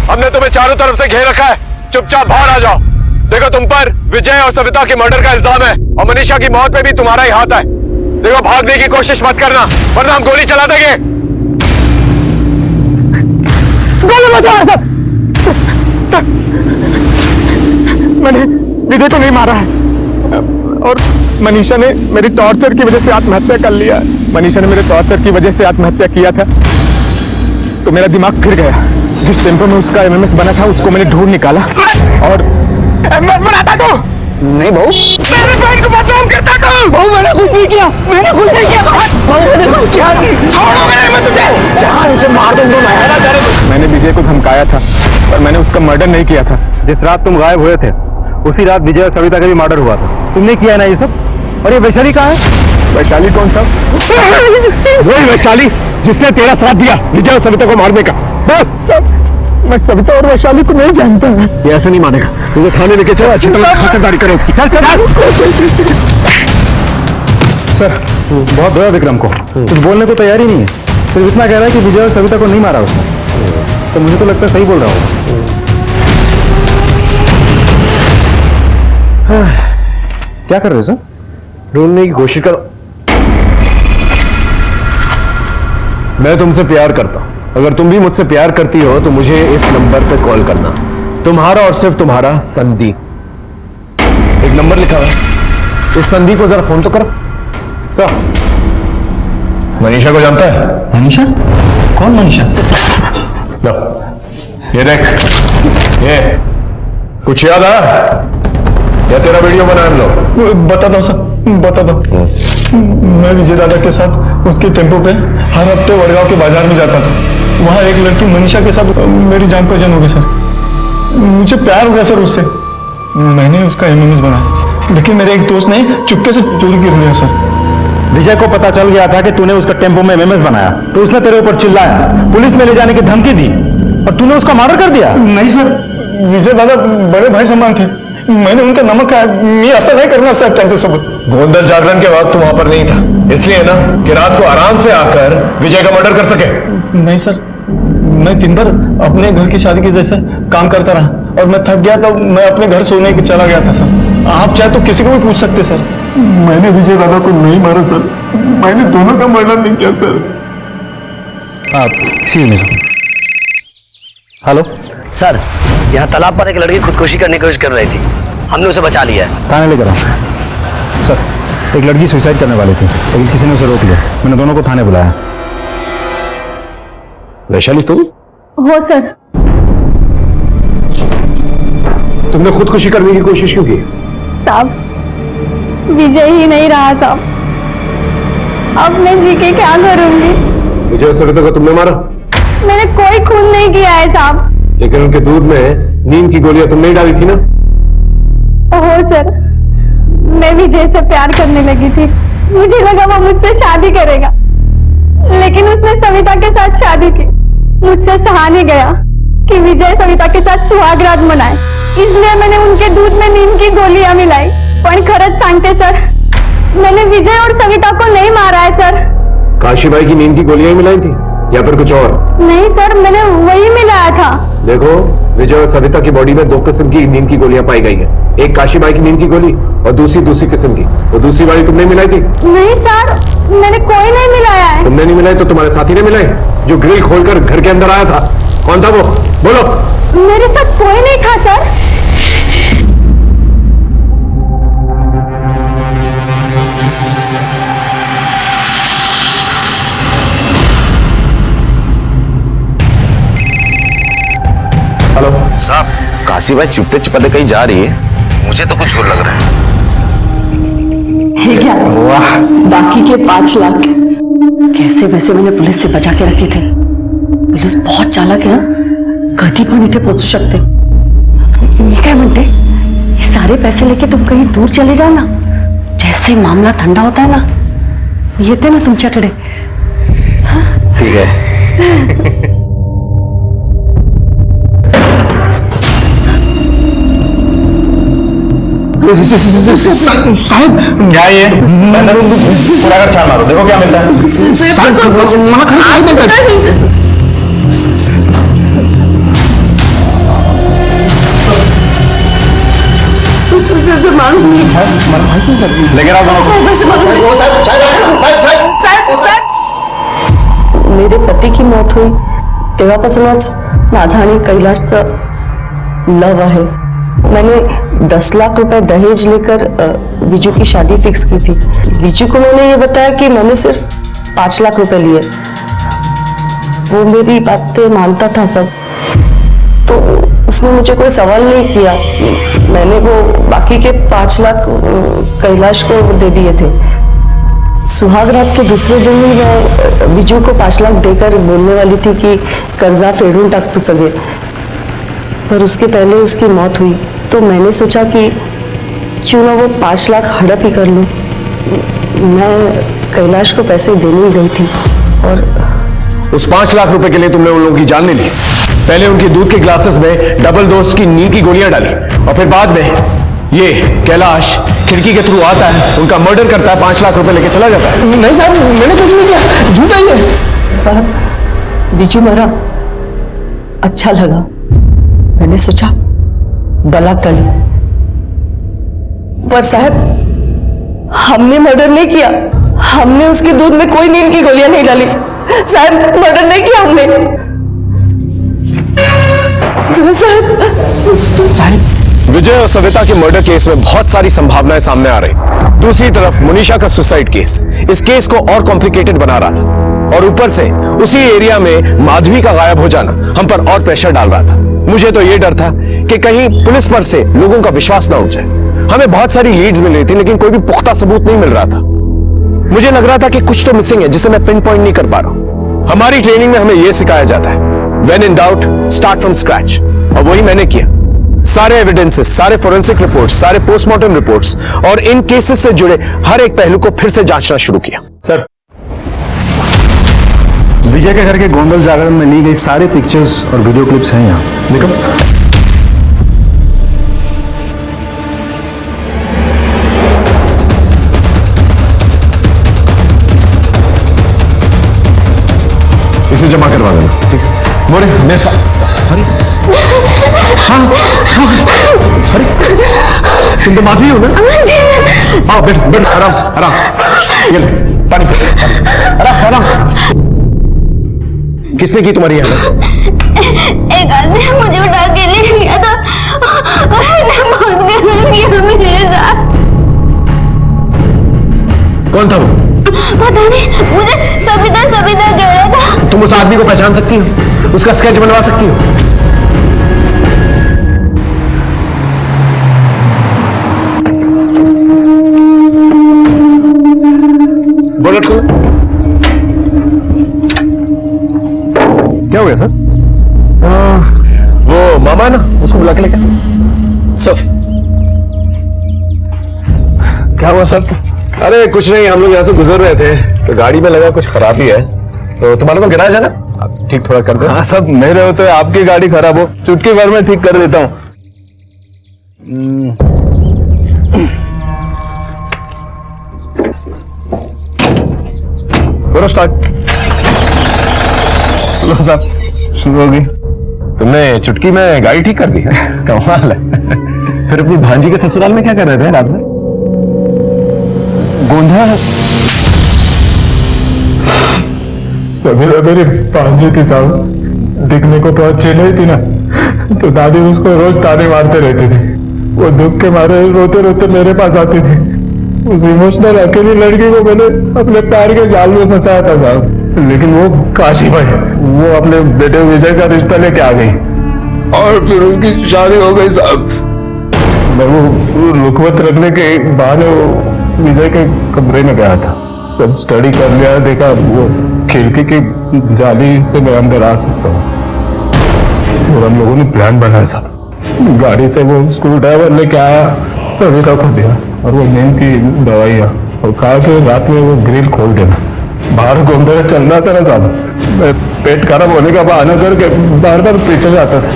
हमने तुम्हें चारों तरफ से घेर रखा है, चुपचाप बाहर आ जाओ। देखो, तुम पर विजय और सविता के मर्डर का इल्जाम है और मनीषा की मौत में भी तुम्हारा ही हाथ है। देखो, भागने की कोशिश मत करना वरना हम गोली चला देंगे। गोली मत चलाओ सर। सर, मैंने विजय को नहीं मारा है और मनीषा ने मेरी टॉर्चर की वजह से आत्महत्या कर लिया। मनीषा ने मेरे टॉर्चर की वजह से आत्महत्या किया था तो मेरा दिमाग फिर गया। जिस टेम्पो में उसका एमएमएस बना था उसको मैंने ढूंढ निकाला और एमएमएस बनाता तो नहीं बहू, मेरे बहन को बदनाम करता था। बहू मैंने कुछ नहीं किया, मैंने कुछ नहीं किया। बहू मैंने कुछ किया नहीं। छोड़ोगे नहीं मैं तुझे। जहाँ इसे मार दूंगा मैं। मैंने विजय को धमकाया था पर मैंने उसका मर्डर नहीं किया था। जिस रात तुम गायब हुए थे उसी रात विजय और सविता का भी मर्डर हुआ था। तुमने किया ना ये सब। और ये वैशाली कहाँ है? वैशाली कौन सा? वही वैशाली जिसने तेरा साथ दिया विजय और सविता को मारने का। मैं सविता और वैशाली को नहीं जानता। ये ऐसा नहीं मानेगा। तुझे थाने लेके चलो, अच्छी तरह खातिरदारी करो उसकी। चल चल। सर, बहुत डरा विक्रम को। कुछ बोलने को तैयार ही नहीं है। सिर्फ इतना कह रहा है कि विजय और सविता को नहीं मारा उसने। तो मुझे तो लगता है सही बोल रहा होगा। क्या कर रहे हो सर? ढूंढने की कोशिश करो। मैं तुमसे प्यार करता हूं। अगर तुम भी मुझसे प्यार करती हो तो मुझे इस नंबर पे कॉल करना। तुम्हारा और सिर्फ तुम्हारा संदीप। एक नंबर लिखा हुआ है, इस संदीप को जरा फोन तो करो। तो मनीषा को जानता है? मनीषा? कौन मनीषा? लो, ये देख, ये कुछ याद आ या तेरा वीडियो बना हम लोग? बता दो सर, बता दो। मैं विजय दादा के साथ उसके टेम्पो पे हर हफ्ते वडगांव के बाजार में जाता था। वहाँ एक लड़की मनीषा के साथ मेरी जान पहचान हो गई सर। मुझे प्यार हो गया सर उससे। मैंने उसका एमएमएस बनाया लेकिन मेरे एक दोस्त ने चुपके से चोरी कर लिया सर। विजय को पता चल गया था कि तूने उसका टेम्पो में एमएमएस बनाया तो उसने तेरे ऊपर चिल्लाया, पुलिस में ले जाने की धमकी दी और तूने उसका मर्डर कर दिया। नहीं सर, विजय दादा बड़े भाई समान थे। मैंने उनका नमक खाया। मैं ऐसा नहीं करना सर त्यांच्यासोबत। गोंदल जागरण के वक्त तुम वहां पर नहीं था, इसलिए ना कि रात को आराम से आकर विजय का मर्डर कर सके। नहीं सर, मैं दिन भर अपने घर की शादी की जैसे काम करता रहा और मैं थक गया तो मैं अपने घर सोने के चला गया था सर। आप चाहे तो किसी को भी पूछ सकते सर। मैंने विजय दादा को नहीं मारा सर। मैंने दोनों का मर्डर नहीं किया सर। हेलो सर, यहाँ तालाब पर एक लड़की खुदकुशी करने की कोशिश कर रही थी। हमने उसे बचा लिया है। थाने लेकर आओ। सर, एक लड़की सुसाइड करने वाली थी लेकिन किसी ने उसे रोक लिया। मैंने दोनों को थाने बुलाया। वैशाली तुम? हो सर। तुमने खुदकुशी करने की कोशिश क्यों की? साहब, विजय ही नहीं रहा साहब। अब मैं जी के क्या करूंगी? विजय और सविता को तुमने मारा? मैंने कोई खून नहीं किया है साहब। लेकिन उनके दूध में नींद की गोलियां तुमने ही डाली थी ना? हो सर, मैं विजय से प्यार करने लगी थी। मुझे लगा वो मुझसे शादी करेगा लेकिन उसने सविता के साथ शादी की। मुझसे सहा नहीं गया कि विजय सविता के साथ सुहागरात मनाए, इसलिए मैंने उनके दूध में नीम की गोलियां मिलाई। पण खरंच सांगते सर, मैंने विजय और सविता को नहीं मारा है सर। काशीबाई की नींद की गोलियां ही मिलाई थी या फिर कुछ और? नहीं सर, मैंने वही मिलाया था। देखो, विजय और सविता की बॉडी में दो किस्म की नींद की गोलियां पाई गई है। एक काशीबाई की नींद की गोली और दूसरी किस्म की। वो दूसरी वाली तुमने मिलाई थी? नहीं सर, मैंने कोई नहीं मिलाया है। तुमने नहीं मिलाई तो तुम्हारे साथी ने मिलाई, जो ग्रिल खोलकर घर के अंदर आया था। कौन था वो? बोलो। मेरे साथ कोई नहीं था सर। साहब, काशी भाई चुपते चुपते कहीं जा रही है, मुझे तो कुछ और लग रहा है। है क्या? वाह, बाकी के 5 लाख कैसे वैसे मैंने पुलिस से बचा के रखे थे। पुलिस बहुत चालाक है, कधी पण इथे पोहोचू शकते. मी काय म्हणते, ये सारे पैसे लेके तुम कहीं दूर चले जाओ ना. जैसे मामला ठंडा होता है ना, येते ना तुमच्याकडे. ठीक है. साहब क्या ये पूरा घर छान मारो, देखो क्या मिलता है. मालूम नहीं. लेकिन आप मेरे पती की मौत हुई तेव्हापासूनच माझा आणि कैलाशचं लव आहे. मैंने 10 लाख रुपए दहेज लेकर विजू की शादी फिक्स की थी. विजू को मैंने ये बताया कि मैंने सिर्फ 5 लाख रुपए लिए. वो मेरी बातें मानता था सब, तो उसने मुझे कोई सवाल नहीं किया. मैंने वो बाकी के 5 लाख कैलाश को दे दिए थे. सुहाग रात के दूसरे दिन ही मैं विजू को 5 लाख देकर बोलने वाली थी कि कर्जा फेडून टाक तू सगे. पर उसके पहले उसकी मौत हुई, तो मैंने सोचा कि क्यों ना वो 5 लाख हड़प ही कर लूं. मैं कैलाश को पैसे देने गई थी और उस 5 लाख रुपए के लिए तुमने उन लोगों की जान ले ली. पहले उनके दूध के ग्लासेस में डबल डोज की नी की गोलियां डाली, और फिर बाद में ये कैलाश खिड़की के थ्रू आता है, उनका मर्डर करता है, 5 लाख रुपए लेके चला जाता है. नहीं साहब, मैंने कुछ नहीं किया, झूठा ही है. साहब, विजू मरा, अच्छा लगा. मैंने सोचा बला कर ली. पर साहब, हमने मर्डर नहीं किया. हमने उसके दूध में कोई नींद की गोलियां नहीं डाली. साहब, मर्डर नहीं किया हमने. साहब, विजय और सविता के मर्डर केस में बहुत सारी संभावनाएं सामने आ रही. दूसरी तरफ मुनीषा का सुसाइड केस इस केस को और कॉम्प्लिकेटेड बना रहा था, और ऊपर से उसी एरिया में माधवी का गायब हो जाना हम पर और प्रेशर डाल रहा था. मुझे तो ये डर था कि कहीं पुलिस पर से लोगों का विश्वास ना उठ जाए. हमें बहुत सारी लीड्स मिल रही थी, लेकिन कोई भी पुख्ता सबूत नहीं मिल रहा था. मुझे लग रहा था कि कुछ तो मिसिंग है जिसे मैं पिन पॉइंट नहीं कर पा रहा हूं. हमारी ट्रेनिंग में हमें यह सिखाया जाता है, when in doubt start from scratch, और वही मैंने किया. सारे एविडेंसेस, सारे फोरेंसिक रिपोर्ट्स, सारे पोस्टमार्टम रिपोर्ट्स और इन केसेस से जुड़े हर एक पहलू को फिर से जांचना शुरू किया. सर, विजय के घर के गोंदल जागरण में ली गई सारे पिक्चर्स और वीडियो क्लिप्स हैं यहाँ. देखो. इसे जमा करवा देना. ठीक है मोरे, मेरे साथ. अरे हाँ, अरे तुम तो माधवी हो ना? आओ बैठ बैठ, आराम से, आराम. ये ले, पानी पी, आराम से, आराम से. किसने की तुम्हारी यहाँ? एक आदमी मुझे उठा के ले गया था. उसने बहुत गलत किया मेरे साथ. कौन था वो? पता नहीं, मुझे सविता सविता कह रहा था. तुम उस आदमी को पहचान सकती हो? उसका स्केच बनवा सकती हो? बोलो. क्या हो गया सर? वो मामा ना, उसको बुला के लेकर. सर क्या हुआ सर? अरे कुछ नहीं, हम लोग यहाँ से गुजर रहे थे तो गाड़ी में लगा कुछ खराबी है, तो तुम्हारा तो गिराज है ना, आप ठीक थोड़ा कर दो. हाँ सब, मेरे होते आपकी गाड़ी खराब हो, चुटकी भर में ठीक कर देता हूँ. करो स्टार्ट. लो साहब, शुरू हो गई. तुमने चुटकी में गाड़ी ठीक कर दी है? कमाल है. फिर अपनी भांजी के ससुराल में क्या कर रहे थे रात में? गोंधा सविता मेरी भांजी थी साहब. दिखने को तो अच्छी नहीं थी ना, तो दादी उसको रोज ताने मारते रहती थी. वो दुख के मारे रोते रोते मेरे पास आती थी. उस इमोशनल अकेली लड़की को मैंने अपने पैर के जाल में फंसाया था साहब. लेकिन वो काशी भाई, वो अपने बेटे विजय का रिश्ता लेके आ गई. और फिर उनकी शादी हो गई साहब। मैं वो रुकवत रखने के बहाने वो विजय के कमरे में गया था, सब स्टडी कर लिया, देखा वो खिड़की की जाली से मैं अंदर आ सकता हूँ। और हम लोगों ने प्लान बनाया साहब, गाड़ी से वो स्क्रू ड्राइवर लेके आया, सविता को दिया और वो नींद की दवाइयाँ, और कहा कि रात में वो ग्रिल खोल देना। बाहर घूमते चल रहा था ना साहब, मैं पेट खराब होने का बहाना करके बार बार पीछे जाता था।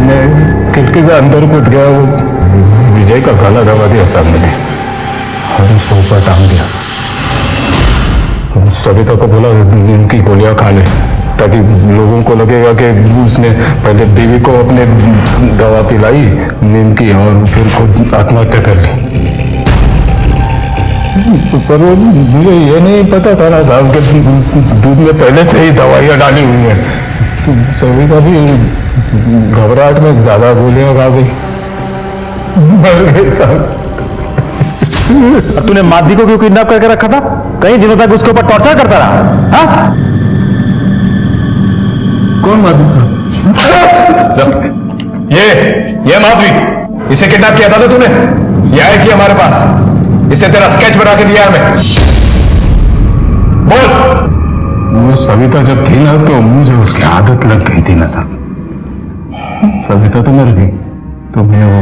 मैं खिड़की से अंदर कूद गया, वो विजय का गला दबा दिया सामने ने और उसको ऊपर टांग दिया। सविता को बोला नींद की गोलियां खा ले, ताकि लोगों को लगेगा कि उसने पहले बीवी को अपने दवा पिलाई नींद की और फिर खुद आत्महत्या कर ली। पर वो मुझे ये नहीं पता था ना साहब कि दूध में पहले से ही दवाइयाँ डाली हुई है। सविता भी घबराहट में ज्यादा गोलियां खा गई, मर गई साहब। तूने मादी को क्यों किडनैप करके रखा था? कई दिनों तक उसके ऊपर टॉर्चर करता रहा। हाँ? कौन माधवी साहब? ये माधवी, इसे किडनैप किया था ना तूने? ये आई थी हमारे पास, इसे तेरा स्केच बना के दिया हमें। बोल। वो सविता जब थी ना तो मुझे उसकी आदत लग गई थी ना साहब। सविता तो मर गई तो मैं वो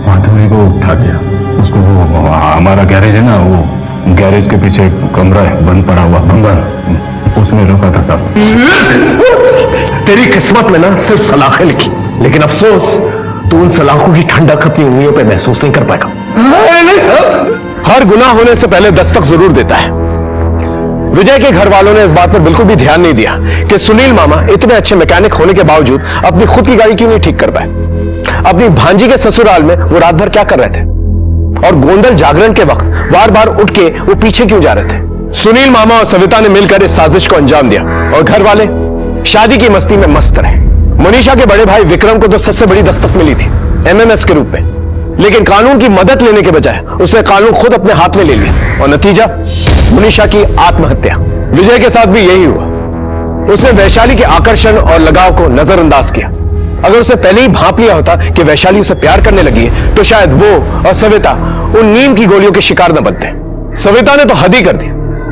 माधुरी को उठा दिया, उसको वो हमारा गैरेज है ना, वो गैरेज के पीछे कमरा है बंद पड़ा हुआ बंगाल, उसमें रोका था साहब। तेरी किस्मत में ना सिर्फ सलाखें लिखी, लेकिन अफसोस तू उन सलाखों की ठंडक अपनी उंगलियों पे महसूस नहीं कर पाएगा। हर गुनाह होने से पहले दस्तक जरूर देता है। विजय के घर वालों ने इस बात पर बिल्कुल भी ध्यान नहीं दिया कि सुनील मामा इतने अच्छे मैकेनिक होने के बावजूद अपनी खुद की गाड़ी क्यों नहीं ठीक कर पाए। अपनी भांजी के ससुराल में वो रात भर क्या कर रहे थे, और गोंदल जागरण के वक्त बार बार उठ के वो पीछे क्यों जा रहे थे। सुनील मामा और सविता ने मिलकर इस साजिश को अंजाम दिया, और घर वाले शादी की मस्ती में मस्त रहे। मनीषा के बड़े भाई विक्रम को तो सबसे बड़ी दस्तक मिली थी एमएमएस के रूप में, लेकिन कानून की मदद लेने के बजाय उसने कानून खुद अपने हाथ में ले लिया, और नतीजा मनीषा की आत्महत्या। विजय के साथ भी यही हुआ। उसने वैशाली के आकर्षण और लगाव को नजरअंदाज किया। अगर उसे पहले ही भांप लिया होता कि वैशाली उसे प्यार करने लगी है, तो शायद वो और सविता उन नींद की गोलियों के शिकार न बनते। सविता ने तो हद ही कर दी।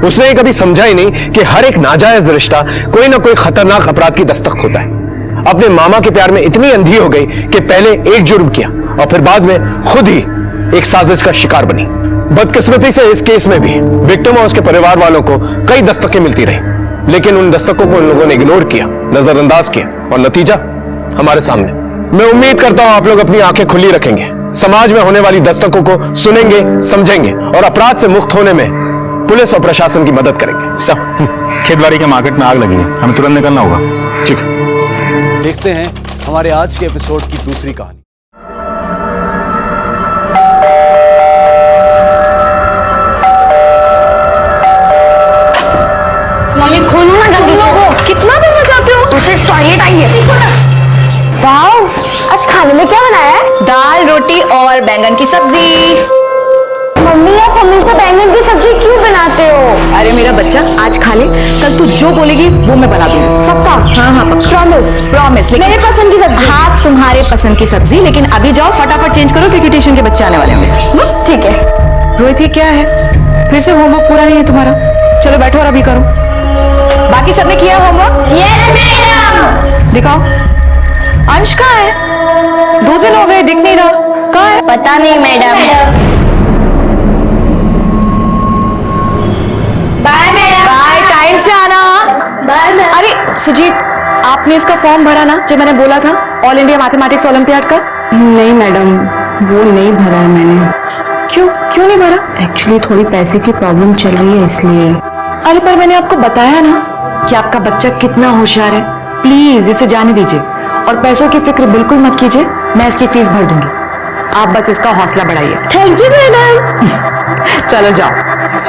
उसने ये कभी समझा ही नहीं कि हर एक नाजायज रिश्ता कोई ना कोई खतरनाक अपराध की दस्तक होता है। अपने मामा के प्यार में इतनी अंधी हो गई कि पहले एक जुर्म किया और फिर बाद में खुद ही एक साजिश का शिकार बनी। बदकिस्मती से इस केस में भी विक्टिम और उसके परिवार वालों को कई दस्तकें मिलती रही, लेकिन उन दस्तकों को उन लोगों ने इग्नोर किया, नजरअंदाज किया, और नतीजा हमारे सामने। मैं उम्मीद करता हूं आप लोग अपनी आंखें खुली रखेंगे, समाज में होने वाली दस्तकों को सुनेंगे, समझेंगे, और अपराध से मुक्त होने में पुलिस और प्रशासन की मदद करेंगे। सब खेतबाड़ी के मार्केट में आग लगी है, हमें तुरंत निकलना होगा। ठीक है। देखते हैं हमारे आज के एपिसोड की दूसरी कहानी। मम्मी खोलो ना जल्दी से। कितना भी बचाते हो? उसे टॉयलेट आई है। वाओ, आज खाने में क्या बनाया है? दाल, रोटी और बैंगन की सब्जी। मम्मी आप हमेशा बैंगन की सब्जी क्यों बनाते हो? अरे मेरा बच्चा, आज खा ले, कल तू जो बोलेगी वो मैं बना दूंगी। पक्का? हाँ पक्का। प्रॉमिस। मेरे पसंद की सब्जी। हाँ, तुम्हारे पसंद की सब्जी, लेकिन अभी जाओ फटाफट चेंज करो क्योंकि ट्यूशन के बच्चे आने वाले होंगे। ठीक है। रोहित, ये क्या है? फिर से होमवर्क पूरा नहीं है तुम्हारा? चलो बैठो और अभी करो। बाकी सबने किया होमवर्क? Yes madam. दिखाओ। अंश कहाँ है? 2 दिन हो गए, दिख नहीं रहा। कहाँ है? पता नहीं madam. Bye madam. Bye, time से आना। Bye madam. अरे सुजीत, आपने इसका फॉर्म भरा ना जो मैंने बोला था, ऑल इंडिया मैथमेटिक्स ओलंपियाड का? नहीं मैडम, वो नहीं भरा है मैंने। क्यों नहीं भरा? एक्चुअली थोड़ी पैसे की प्रॉब्लम चल रही है इसलिए। अरे पर मैंने आपको बताया ना कि आपका बच्चा कितना होशियार है। प्लीज इसे जाने दीजिए, और पैसों की फिक्र बिल्कुल मत कीजिए, मैं इसकी फीस भर दूंगी। आप बस इसका हौसला बढ़ाइए। Thank you madam. चलो जाओ,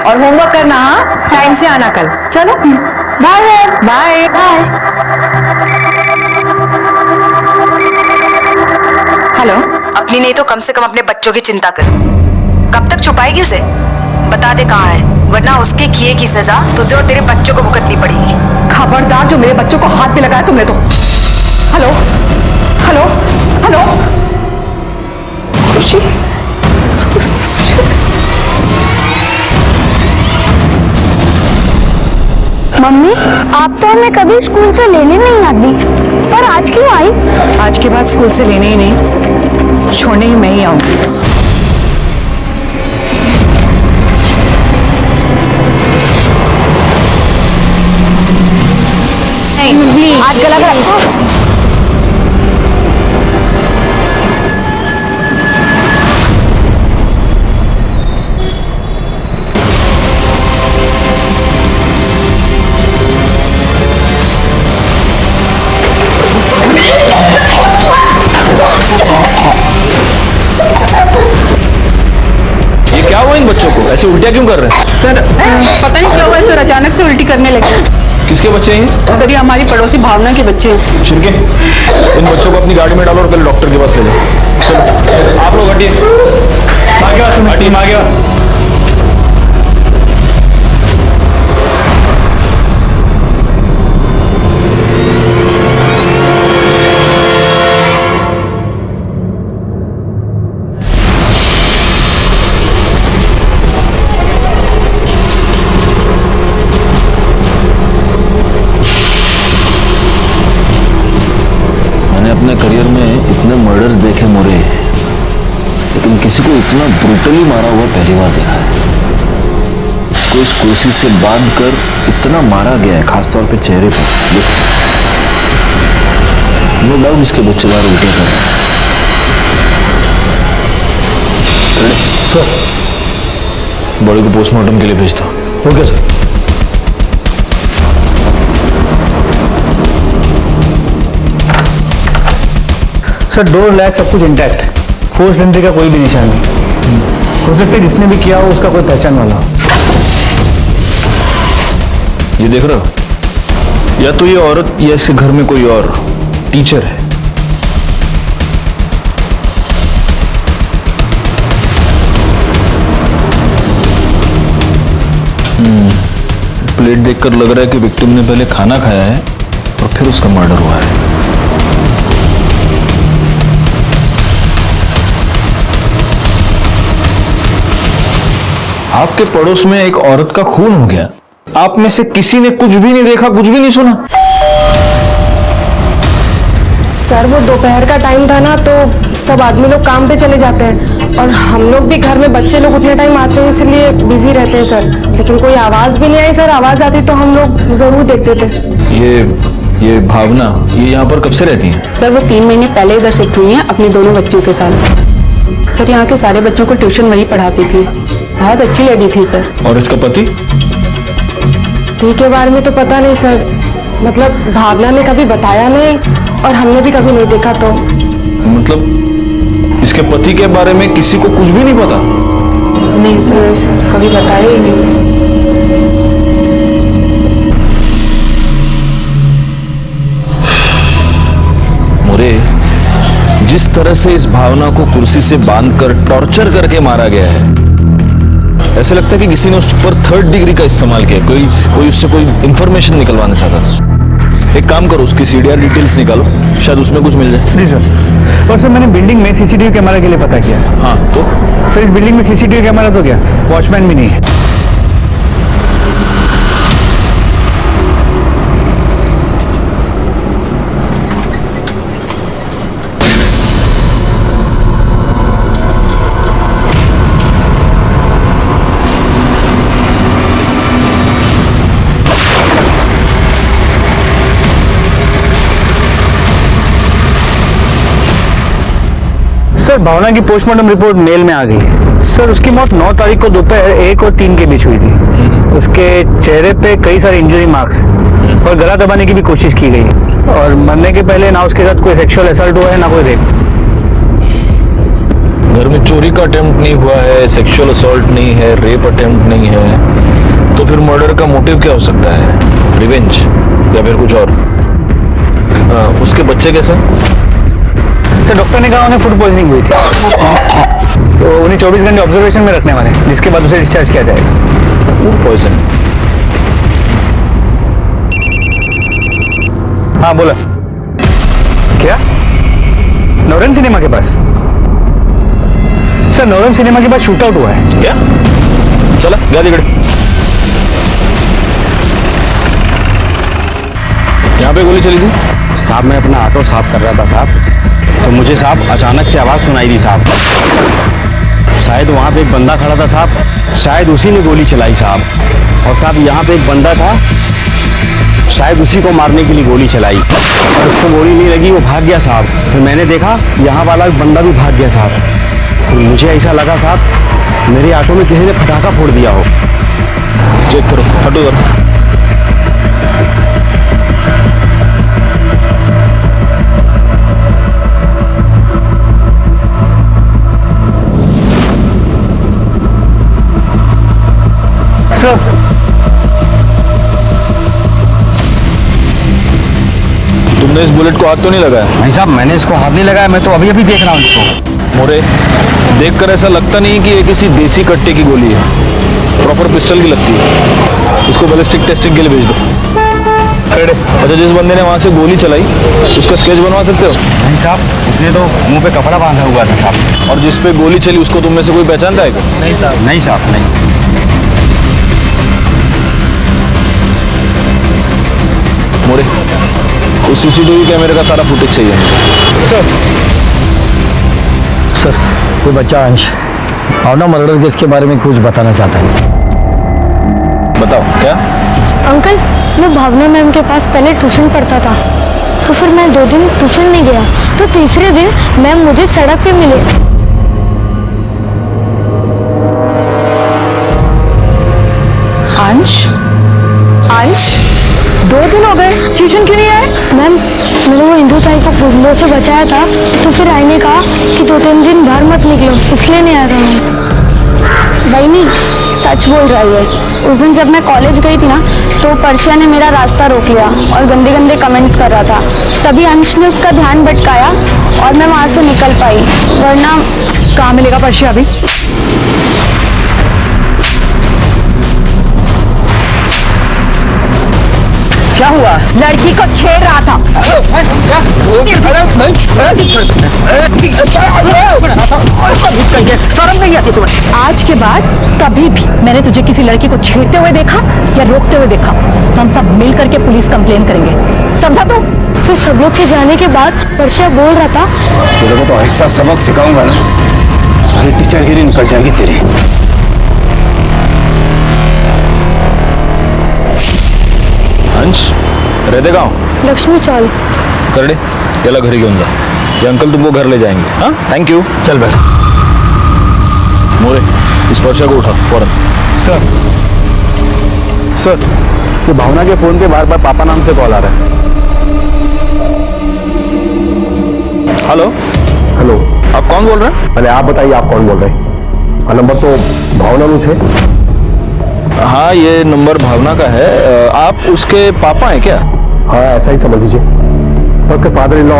और होमवर्क करना। हाँ, टाइम से आना कल। चलो बाय बाय बाय। हेलो, अपनी नहीं तो कम से कम अपने बच्चों की चिंता कर। कब तक छुपाएगी उसे? बता दे कहाँ है, वरना उसके किए की सजा तुझे और तेरे बच्चों को भुगतनी पड़ेगी। खबरदार जो मेरे बच्चों को हाथ पे लगाया तुमने तो। हेलो हेलो हेलो खुशी, मम्मी आप तो हमें कभी स्कूल से लेने नहीं आती, पर आज क्यों आई? आज के बाद स्कूल से लेने ही नहीं, छोड़ने ही मैं ही आऊंगी। नहीं आज गला गला ये क्या हुआ इन बच्चों को? ऐसे उल्टियाँ क्यों कर रहे हैं? सर पता नहीं क्या हुआ सर, अचानक से उल्टी करने लगे। किसके बच्चे हैं? सर ये हमारी पड़ोसी भावना के बच्चे हैं। शिरके, इन बच्चों को अपनी गाड़ी में डालो और पहले डॉक्टर के पास ले जाओ। चलो आप लोग हटिए, टीम आ गया। अपने करियर में इतने मर्डर्स देखे मोरे, लेकिन किसी को इतना ब्रूटली मारा हुआ पहली बार देखा है। इसको इस कुर्सी से बांध कर इतना मारा गया है, खासतौर पे चेहरे पर। नो डाउट इसके बच्चे बाहर उल्टे कर रहे हैं। सर बॉडी को पोस्टमार्टम के लिए भेजता। Okay sir. Sir door lock सब कुछ इंटैक्ट, फोर्स एंट्री का कोई भी निशान नहीं। हो सकता है जिसने भी किया हो उसका कोई पहचान वाला। ये देख रहे हो, या तो ये औरत या इसके घर में कोई और टीचर है। प्लेट देखकर लग रहा है कि विक्टिम ने पहले खाना खाया है और फिर उसका मर्डर हुआ है। आपके पड़ोस में एक औरत का खून हो गया, आप में से किसी ने कुछ भी नहीं देखा, कुछ भी नहीं सुना? सर वो दोपहर का टाइम था ना, तो सब आदमी लोग काम पे चले जाते हैं और हम लोग भी घर में बच्चे लोग उतने टाइम आते हैं, इसलिए बिजी रहते हैं सर। लेकिन कोई आवाज भी नहीं आई सर, आवाज आती तो हम लोग जरूर देखते थे। ये भावना ये यहाँ पर कब से रहती है? सर वो 3 महीने पहले इधर शिफ्ट हुई हैं अपने दोनों बच्चों के साथ। सर यहाँ के सारे बच्चों को ट्यूशन वही पढ़ाती थी, बहुत अच्छी लेडी थी सर। और इसका पति? पति के बारे में तो पता नहीं सर, मतलब भावना ने कभी बताया नहीं और हमने भी कभी नहीं देखा। तो मतलब इसके पति के बारे में किसी को कुछ भी नहीं पता? नहीं सर, कभी बताया ही नहीं। मोरे, जिस तरह से इस भावना को कुर्सी से बांधकर टॉर्चर करके मारा गया है, ऐसे लगता है कि किसी ने उस पर 3rd डिग्री का इस्तेमाल किया। कोई उससे कोई इंफॉर्मेशन निकलवाना चाहता था। एक काम करो, उसकी CDR डिटेल्स निकालो, शायद उसमें कुछ मिल जाए। जी सर। और सर मैंने बिल्डिंग में CCTV कैमरा के लिए पता किया। हाँ तो सर इस बिल्डिंग में CCTV कैमरा तो क्या, वॉचमैन भी नहीं है। सर भावना की पोस्टमार्टम रिपोर्ट मेल में आ गई है। सर उसकी मौत 9 तारीख को दोपहर 1 और 3 के बीच हुई थी। उसके चेहरे पे कई सारे इंजरी मार्क्स और गला दबाने की भी कोशिश की गई, और मरने के पहले ना उसके साथ कोई सेक्सुअल असल्ट हुआ है ना कोई रेप। घर में चोरी का अटेम्प्ट नहीं हुआ है, सेक्सुअल असॉल्ट नहीं है, रेप अटेम्प्ट नहीं है, तो फिर मर्डर का मोटिव क्या हो सकता है? रिवेंज या फिर कुछ और? उसके बच्चे कैसे? सर डॉक्टर ने कहा उन्हें फूड पॉइजनिंग हुई थी, तो उन्हें 24 घंटे ऑब्जर्वेशन में रखने वाले हैं, जिसके बाद उसे डिस्चार्ज किया जाएगा। Food poison? हाँ बोला। क्या? नौरन सिनेमा के पास? सर नौरन सिनेमा के पास शूट आउट हुआ है। क्या? चला गया दिगड़े। यहाँ पे गोली चली थी? साहब मैं अपना ऑटो साफ कर रहा था साहब, तो मुझे साहब अचानक से आवाज़ सुनाई दी साहब। शायद वहाँ पे एक बंदा खड़ा था साहब, शायद उसी ने गोली चलाई साहब। और साहब यहाँ पे एक बंदा था, शायद उसी को मारने के लिए गोली चलाई, और उसको गोली नहीं लगी, वो भाग गया साहब। फिर मैंने देखा यहाँ वाला एक बंदा भी भाग गया साहब। तो मुझे ऐसा लगा साहब मेरे ऑटो में किसी ने पटाखा फोड़ दिया हो। चेक करो, हटो इधर। सर तुमने इस बुलेट को हाथ तो नहीं लगाया? नहीं साहब मैंने इसको हाथ नहीं लगाया, मैं तो अभी अभी देख रहा हूँ इसको। मोरे, देखकर ऐसा लगता नहीं कि ये किसी देसी कट्टे की गोली है, प्रॉपर पिस्टल की लगती है। इसको बैलिस्टिक टेस्टिंग के लिए भेज दो। अच्छा, जिस बंदे ने वहां से गोली चलाई उसका स्केच बनवा सकते हो? नहीं साहब, उसने तो मुंह पे कपड़ा बांधा हुआ था साहब। और जिस पे गोली चली उसको तुम में से कोई पहचानता है क्या? नहीं साहब। नहीं साहब नहीं। मोरे, उस सीसीटीवी कैमरे का सारा फुटेज चाहिए। सर कोई बच्चा अंश भावना मर्डर केस के बारे में कुछ बताना चाहता है। बताओ क्या? अंकल, मैं भावना मैम के पास पहले ट्यूशन पढ़ता था, तो फिर मैं 2 दिन ट्यूशन नहीं गया, तो तीसरे दिन मैम मुझे सड़क पे मिले। अंश, अंश 2 दिन हो गए ट्यूशन क्यों नहीं आए? मैम, मैंने वो इंदू ताई को गुंडों से बचाया था, तो फिर आई ने कहा कि 2-3 दिन बाहर मत निकलो, इसलिए नहीं आ रहा हूँ। बहनी सच बोल रही है। उस दिन जब मैं कॉलेज गई थी ना, तो पर्शिया ने मेरा रास्ता रोक लिया और गंदे गंदे कमेंट्स कर रहा था। तभी अंश ने उसका ध्यान भटकाया और मैं वहाँ से निकल पाई, वरना कहाँ मिलेगा पर्शिया अभी? क्या हुआ? लड़की को छेड़ रहा था। शर्म नहीं आती तुम्हें? आज के बाद कभी भी मैंने तुझे किसी लड़की को छेड़ते हुए देखा या रोकते हुए देखा तो हम सब मिल करके पुलिस कंप्लेन करेंगे, समझा तू? फिर सब लोग के जाने के बाद पर्शिया बोल रहा था, तेरे को तो ऐसा सबक सिखाऊंगा ना, सारी टीचरगिरी निकल जाएगी तेरी। अंश रहते गाँव? लक्ष्मी चौल। करडे याला घरी घेऊन जा, ये अंकल तुमको घर ले जाएंगे। हाँ थैंक यू। चल बैठ। मोरे, इस पर्चा को उठा फौरन। सर ये भावना के फोन पे बार बार पापा नाम से कॉल आ रहा है। हेलो हेलो, आप कौन बोल रहे हैं? पहले आप बताइए आप कौन बोल रहे हैं? नंबर तो भावना मुझ है। हाँ ये नंबर भावना का है। आप उसके पापा हैं क्या? हाँ ऐसा ही समझ लीजिए, मैं उसके father in law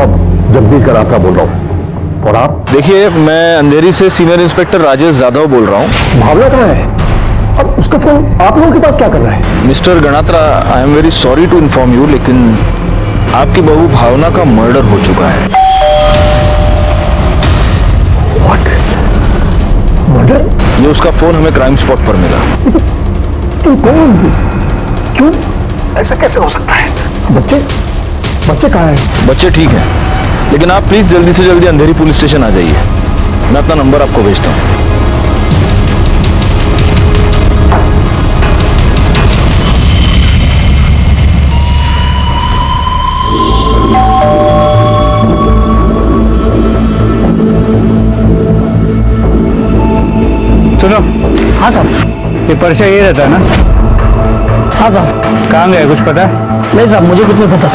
Jagdish Ganatra बोल रहा हूँ। और आप? देखिए मैं अंधेरी से सीनियर इंस्पेक्टर राजेश जाधव बोल रहा हूँ। भावना कहाँ है? अब उसका फोन आप लोगों के पास क्या कर रहा है? Mister Ganatra, I am very sorry to inform you, लेकिन आपकी बहू भावना का मर्डर हो चुका है। What? मर्डर? ये उसका फोन हमें क्राइम स्पॉट पर मिला। तुम कौन? क्यों? ऐसा कैसे हो सकता है? बच्चे कहाँ हैं? बच्चे ठीक हैं, लेकिन आप प्लीज जल्दी से जल्दी अंधेरी पुलिस स्टेशन आ जाइए। मैं अपना नंबर आपको भेजता हूँ। सुनो। हाँ साहब। ये पर्चा ये रहता है ना? हाँ साहब। कहाँ गया कुछ पता? नहीं साहब, मुझे कुछ नहीं पता।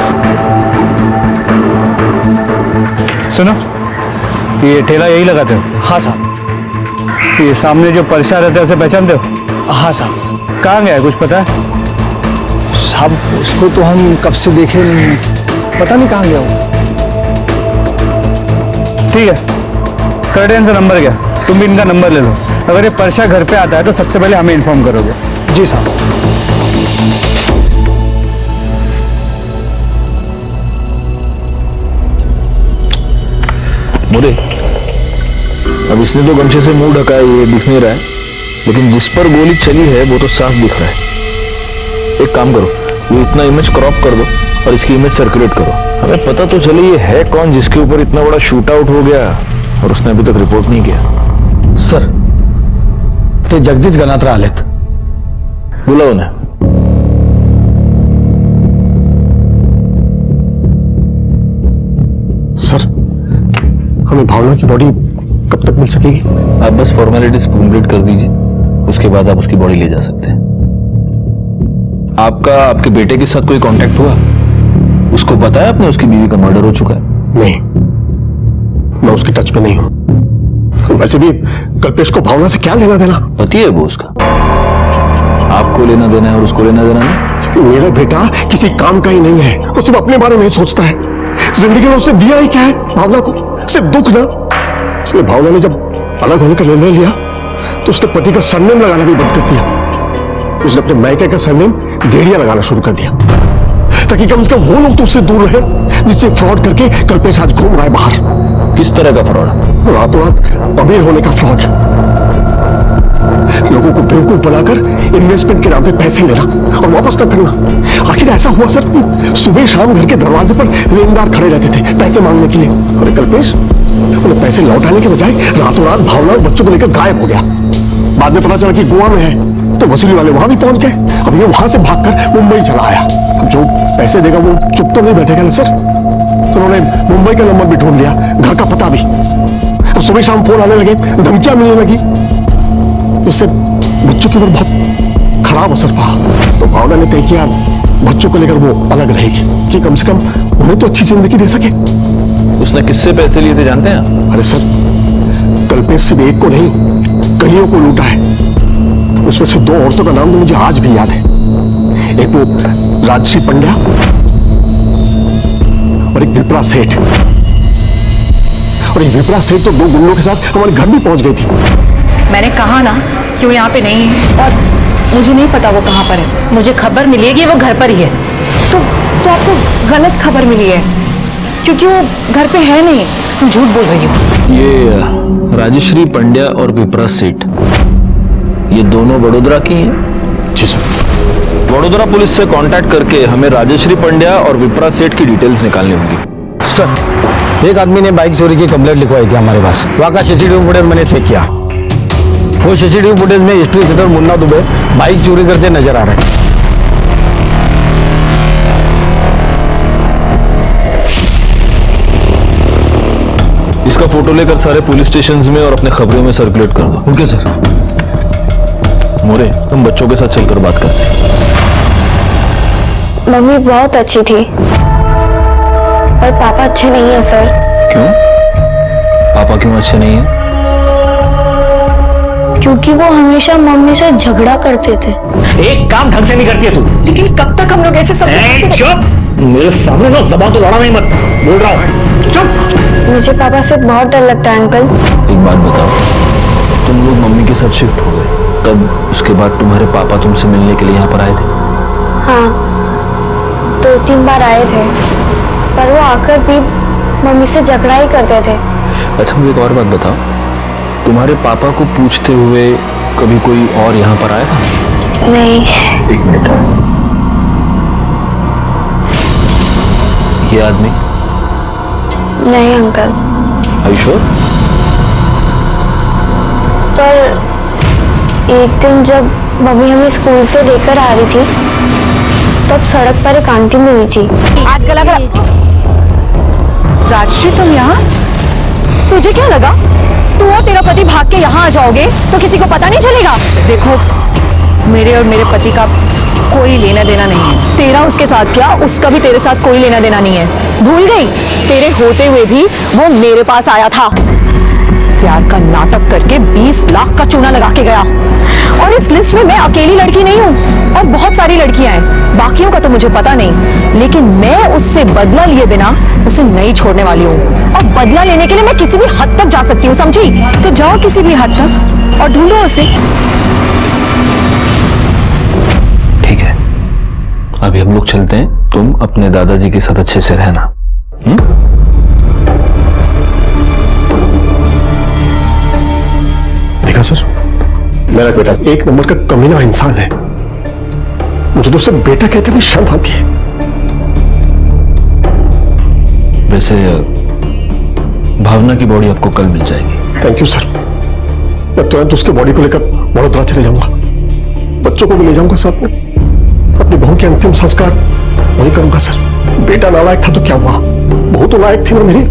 सुनो, ये ठेला यही लगाते हो? हाँ साहब। ये सामने जो पर्चा रहता है उसे पहचानते हो? हाँ साहब। कहाँ गया कुछ पता? साहब उसको तो हम कब से देखे नहीं हैं, पता नहीं कहाँ गया वो। ठीक है, कर्टेन से नंबर क्या, तुम भी इनका नंबर ले लो। अगर ये परशा घर पे आता है तो सबसे पहले हमें इन्फॉर्म करोगे। जी साहब। मोरे, अब इसने तो गमछे से मुंह ढका है, ये दिख नहीं रहा है, लेकिन जिस पर गोली चली है वो तो साफ दिख रहा है। एक काम करो, ये इतना इमेज क्रॉप कर दो और इसकी इमेज सर्कुलेट करो, हमें पता तो चले ये है कौन जिसके ऊपर इतना बड़ा शूट आउट हो गया और उसने अभी तक रिपोर्ट नहीं किया। सर, ते जगदीश गनात्रा आलेत, बुलाओ उन्हें। सर, हमें भावना की बॉडी कब तक मिल सकेगी? आप बस फॉर्मेलिटीज कंप्लीट कर दीजिए, उसके बाद आप उसकी बॉडी ले जा सकते हैं। आपके बेटे के साथ कोई कांटेक्ट हुआ? उसको बताया आपने उसकी बीवी का मर्डर हो चुका है? नहीं, मैं उसके टच में नहीं हूं। वैसे भी कल्पेश को भावना से क्या लेना देना? पति है वो उसका, आपको लेना देना है और उसको लेना देना नहीं। मेरा बेटा किसी काम का ही नहीं है, वो सिर्फ अपने बारे में ही सोचता है। जिंदगी में उसने दिया ही क्या है भावना को? सिर्फ दुख ना। इसलिए भावना ने जब अलग होने का निर्णय लिया तो उसने पति का सरनेम लगाना भी बंद कर दिया। उसने अपने मायके का सरनेम देड़िया लगाना शुरू कर दिया ताकि कम से कम वो लोग तो उससे दूर रहे जिससे फ्रॉड करके कल्पेश आज घूम रहा है बाहर। किस तरह का फ्रॉड? रातों रात अमीर होने का फ्रॉड, लोगों को बेवकूफ बनाकर इन्वेस्टमेंट के नाम पे पैसे लेना और वापस न करना। आखिर ऐसा हुआ सर, सुबह शाम घर के दरवाजे पर लेनदार खड़े रहते थे पैसे मांगने के लिए, और कल्पेश उन्हें पैसे लौटाने के बजाय रातों रात भावना और बच्चों को लेकर गायब हो गया। बाद में पता चला कि गोवा में है तो वसूली वाले वहां भी पहुंच गए। अब ये वहां से भागकर मुंबई चला आया। अब जो पैसे देगा वो चुप तो नहीं बैठेगा ना सर, तो उन्होंने मुंबई का नंबर भी ढूंढ लिया, घर का पता भी। अब सुबह शाम फोन आने लगे, धमकियां मिलने लगी, इससे बच्चों के ऊपर बहुत खराब असर पड़ा। तो भावना ने तय किया बच्चों को लेकर वो अलग रहेगी कि कम से कम उन्हें तो अच्छी जिंदगी दे सके। उसने किससे पैसे लिए थे जानते हैं? अरे सर, कल्पेश सिर्फ एक को नहीं कईयों को लूटा है। उसमें से 2 औरतों का नाम तो मुझे आज भी याद है। एक वो राजश्री पंड्या और एक विप्रा सेठ। और एक विप्रा सेठ तो 2 गुंडों के साथ हमारे घर भी पहुंच गई थी। मैंने कहा ना कि वो यहाँ पे नहीं है, और मुझे नहीं पता वो कहाँ पर है। मुझे खबर मिली है कि वो घर पर ही है। तो आपको गलत खबर मिली है, क्योंकि वो घर पे है नहीं। तुम झूठ बोल रही हो। ये राजश्री पंड्या और विप्रा सेठ, ये दोनों वडोदरा की हैं? जी सर। वडोदरा पुलिस से कांटेक्ट करके हमें राजश्री पंड्या और विप्रा सेठ की डिटेल्स निकालनी होंगी। सर, एक आदमी ने बाइक चोरी की कंप्लेंट लिखवाई थी हमारे पास। वहां का सीसीटीवी फुटेज मैंने चेक किया। वो सीसीटीवी फुटेज में history sheeter Munna Dubey bike चोरी करते नजर आ रहे हैं। इसका फोटो लेकर सारे पुलिस स्टेशंस में और अपने खबरों में सर्कुलेट कर दो। Okay sir. मोरे, हम बच्चों के साथ चलकर बात करते हैं। मम्मी बहुत अच्छी थी, पर पापा अच्छे नहीं है सर। क्यों? पापा क्यों अच्छे नहीं है? क्योंकि वो हमेशा मम्मी से झगड़ा करते थे। एक काम ढंग से नहीं करती है तू। लेकिन कब तक हम लोग ऐसे सब? चुप! मेरे सामने ना जबान तो लड़ा नहीं मत, बोल रहा हूँ। चुप! मुझे पापा से बहुत डर लगता है अंकल। एक बात बताओ, तुम लोग मम्मी के साथ शिफ्ट हो गए, तब उसके बाद तुम्हारे पापा तुमसे मिलने के लिए यहाँ पर आए थे? हाँ, 2-3 बार आए थे, पर वो आकर भी मम्मी से झगड़ा ही करते थे। अच्छा, मुझे एक और बात बताओ, तुम्हारे पापा को पूछते हुए कभी कोई और यहाँ पर आया था? नहीं। एक मिनट, ये आदमी? नहीं अंकल। Are you sure? पर एक दिन जब मम्मी हमें स्कूल से लेकर आ रही थी, तब सड़क पर एक आंटी मिली थी। आजकल अगर राजश्री तुम यहाँ, तुझे क्या लगा तू और तेरा पति भाग के यहाँ आ जाओगे तो किसी को पता नहीं चलेगा? देखो, मेरे और मेरे पति का कोई लेना देना नहीं है। तेरा उसके साथ क्या, उसका भी तेरे साथ कोई लेना देना नहीं है। भूल गई? तेरे होते हुए भी वो मेरे पास आया था। प्यार का नाटक करके 20 लाख का चूना लगा के गया। और इस लिस्ट में मैं अकेली लड़की नहीं हूँ और बहुत सारी लड़कियां हैं। बाकियों का तो मुझे पता नहीं, लेकिन मैं उससे बदला लिए बिना उसे नहीं छोड़ने वाली हूँ। और बदला लेने के लिए मैं किसी भी हद तक जा सकती हूँ, समझी? तो जाओ किसी भी हद तक और ढूंढो उसे। ठीक है, अभी हम लोग चलते हैं, तुम अपने दादाजी के साथ अच्छे से रहना। देखा सर, मेरा बेटा एक नंबर का कमीना इंसान है। मुझे तो उससे बेटा कहते हुए शर्म आती है। वैसे भावना की बॉडी आपको कल मिल जाएगी। Thank you sir. मैं तुरंत उसके बॉडी को लेकर वडोदरा चले जाऊंगा, बच्चों को भी ले जाऊंगा साथ में। अपनी बहू के अंतिम संस्कार वही करूंगा सर। बेटा नालायक था तो क्या हुआ, बहू तो लायक थी ना मेरी।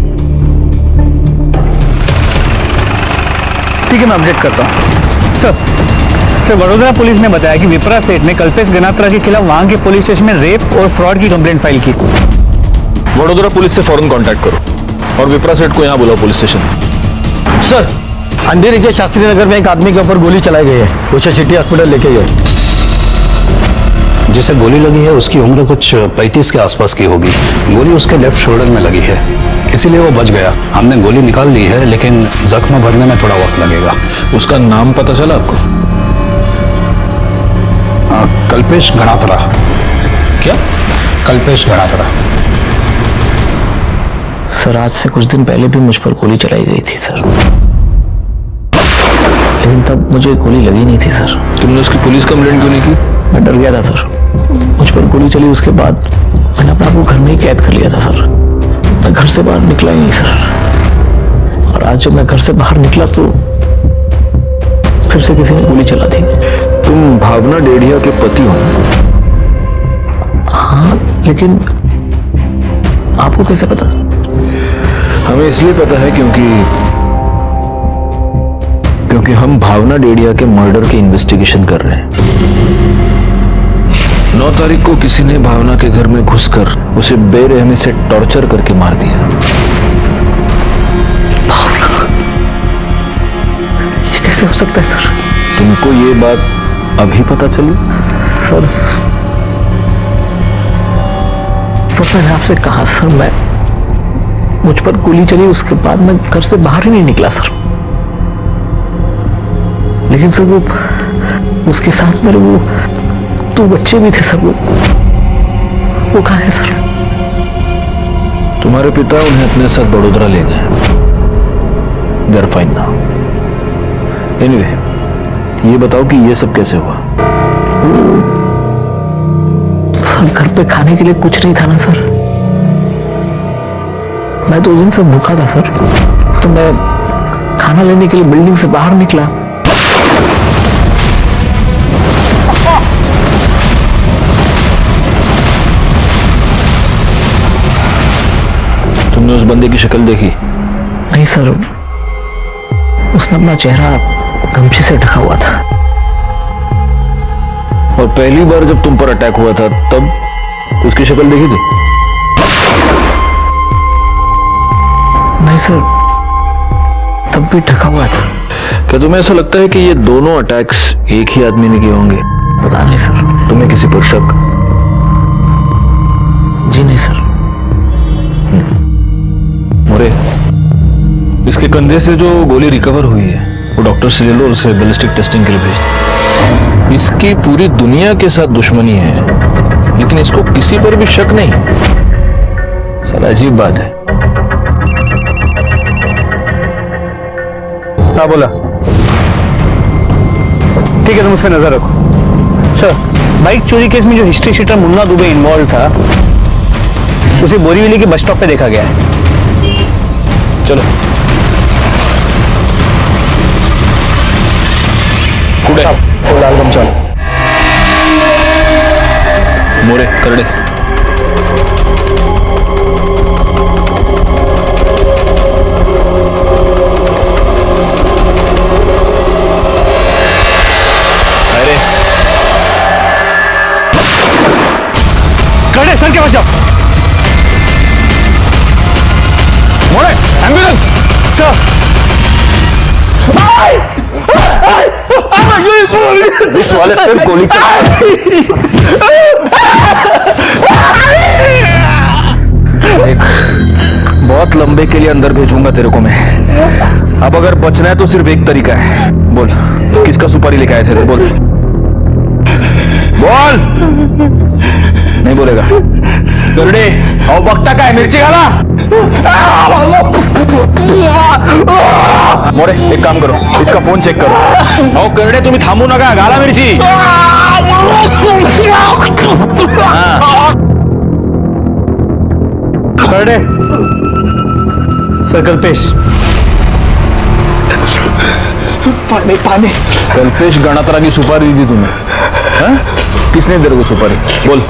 ठीक है, मैं अपडेट करता हूँ। सर, वडोदरा पुलिस ने बताया कि विप्रा सेठ ने कल्पेश गनात्रा के खिलाफ वहां के पुलिस स्टेशन में रेप और फ्रॉड की कंप्लेंट फाइल की। वडोदरा पुलिस से फौरन कांटेक्ट करो और विप्रा सेठ को यहाँ बुलाओ पुलिस स्टेशन। सर, अंधेरी के शास्त्री नगर में एक आदमी के ऊपर गोली चलाई गई है, उसे सिटी हॉस्पिटल लेके गए। जिसे गोली लगी है उसकी उम्र कुछ 35 के आसपास की होगी। गोली उसके लेफ्ट शोल्डर में लगी है, इसीलिए वो बच गया। हमने गोली निकाल ली है, लेकिन जख्म भरने में थोड़ा वक्त लगेगा। उसका नाम पता चला आपको? कल्पेश गणात्रा। क्या? कल्पेश गणात्रा। सर, आज से कुछ दिन पहले भी मुझ पर गोली चलाई गई थी सर, लेकिन तब मुझे गोली लगी नहीं थी सर। तुमने उसकी पुलिस कंप्लेंट क्यों नहीं की? मैं डर गया था सर। मुझ पर गोली चली, उसके बाद मैंने अपने आप को घर में ही कैद कर लिया था सर। मैं घर से बाहर निकला ही नहीं सर। और आज जब मैं घर से बाहर निकला तो फिर से किसी ने गोली चला दी। तुम भावना डेढ़िया के पति हो? हाँ, लेकिन आपको कैसे पता? हमें इसलिए पता है क्योंकि हम भावना डेढ़िया के मर्डर की इन्वेस्टिगेशन कर रहे हैं। 9 तारीख को किसी ने भावना के घर में घुसकर उसे बेरहमी से टॉर्चर करके मार दिया। ये कैसे हो सकता है सर? तुमको ये बात अभी पता चली? सर, मैंने आपसे कहा सर, मुझ पर गोली चली, उसके बाद मैं घर से बाहर ही नहीं निकला सर। लेकिन सर उसके साथ मेरे वो 2 बच्चे भी थे सर। वो कहाँ है सर? तुम्हारे पिता उन्हें अपने साथ बड़ोदरा ले गए। They are fine now. Anyway, ये बताओ कि ये सब कैसे हुआ? सर, घर पे खाने के लिए कुछ नहीं था ना सर। मैं तो उस दिन से भूखा था सर, तो मैं खाना लेने के लिए बिल्डिंग से बाहर निकला। तुमने उस बंदे की शक्ल देखी? नहीं सर, उसने अपना चेहरा गमछे से ढका हुआ था। और पहली बार जब तुम पर अटैक हुआ था तब उसकी शक्ल देखी थी? नहीं सर, तब भी ढका हुआ था। क्या तुम्हें ऐसा लगता है कि ये दोनों अटैक्स एक ही आदमी ने किए होंगे? पता नहीं सर। तुम्हें किसी पर शक? जी नहीं सर। मोरे, इसके कंधे से जो गोली रिकवर हुई है वो डॉक्टर से ले लो, उसे बैलिस्टिक टेस्टिंग के लिए भेज दो। इसकी पूरी दुनिया के साथ दुश्मनी है, लेकिन इसको किसी पर भी शक नहीं। साला अजीब बात है। हाँ बोला। ठीक है, तुम उस पर नजर रखो। सर, बाइक चोरी केस में जो history sheeter Munna Dubey involve था, उसे बोरीवली के बस स्टॉप पे देखा गया है। चलो। लालगम चल। मोरे करड़े। अरे करड़े, सर के पास जाओ। मोरे, एम्बुलेंस। सर, इस वाले पे गोली देख, बहुत लंबे के लिए अंदर भेजूंगा तेरे को मैं। अब अगर बचना है तो सिर्फ एक तरीका है। बोल, किसका सुपारी लेके आए थे? बोल बोल। नहीं बोलेगा? गरुड़े और बकता का है, मिर्ची खाला। मोरे एक काम करो, इसका फोन चेक करो। और गरुड़े तुम्ही थांबू नका, घाला मिर्ची। गरुड़े सर, कल्पेश पानी पानी। कल्पेश गणात्रा की सुपारी दी थी तुम्हें? हाँ? किसने तेरे को सुपारी? बोल।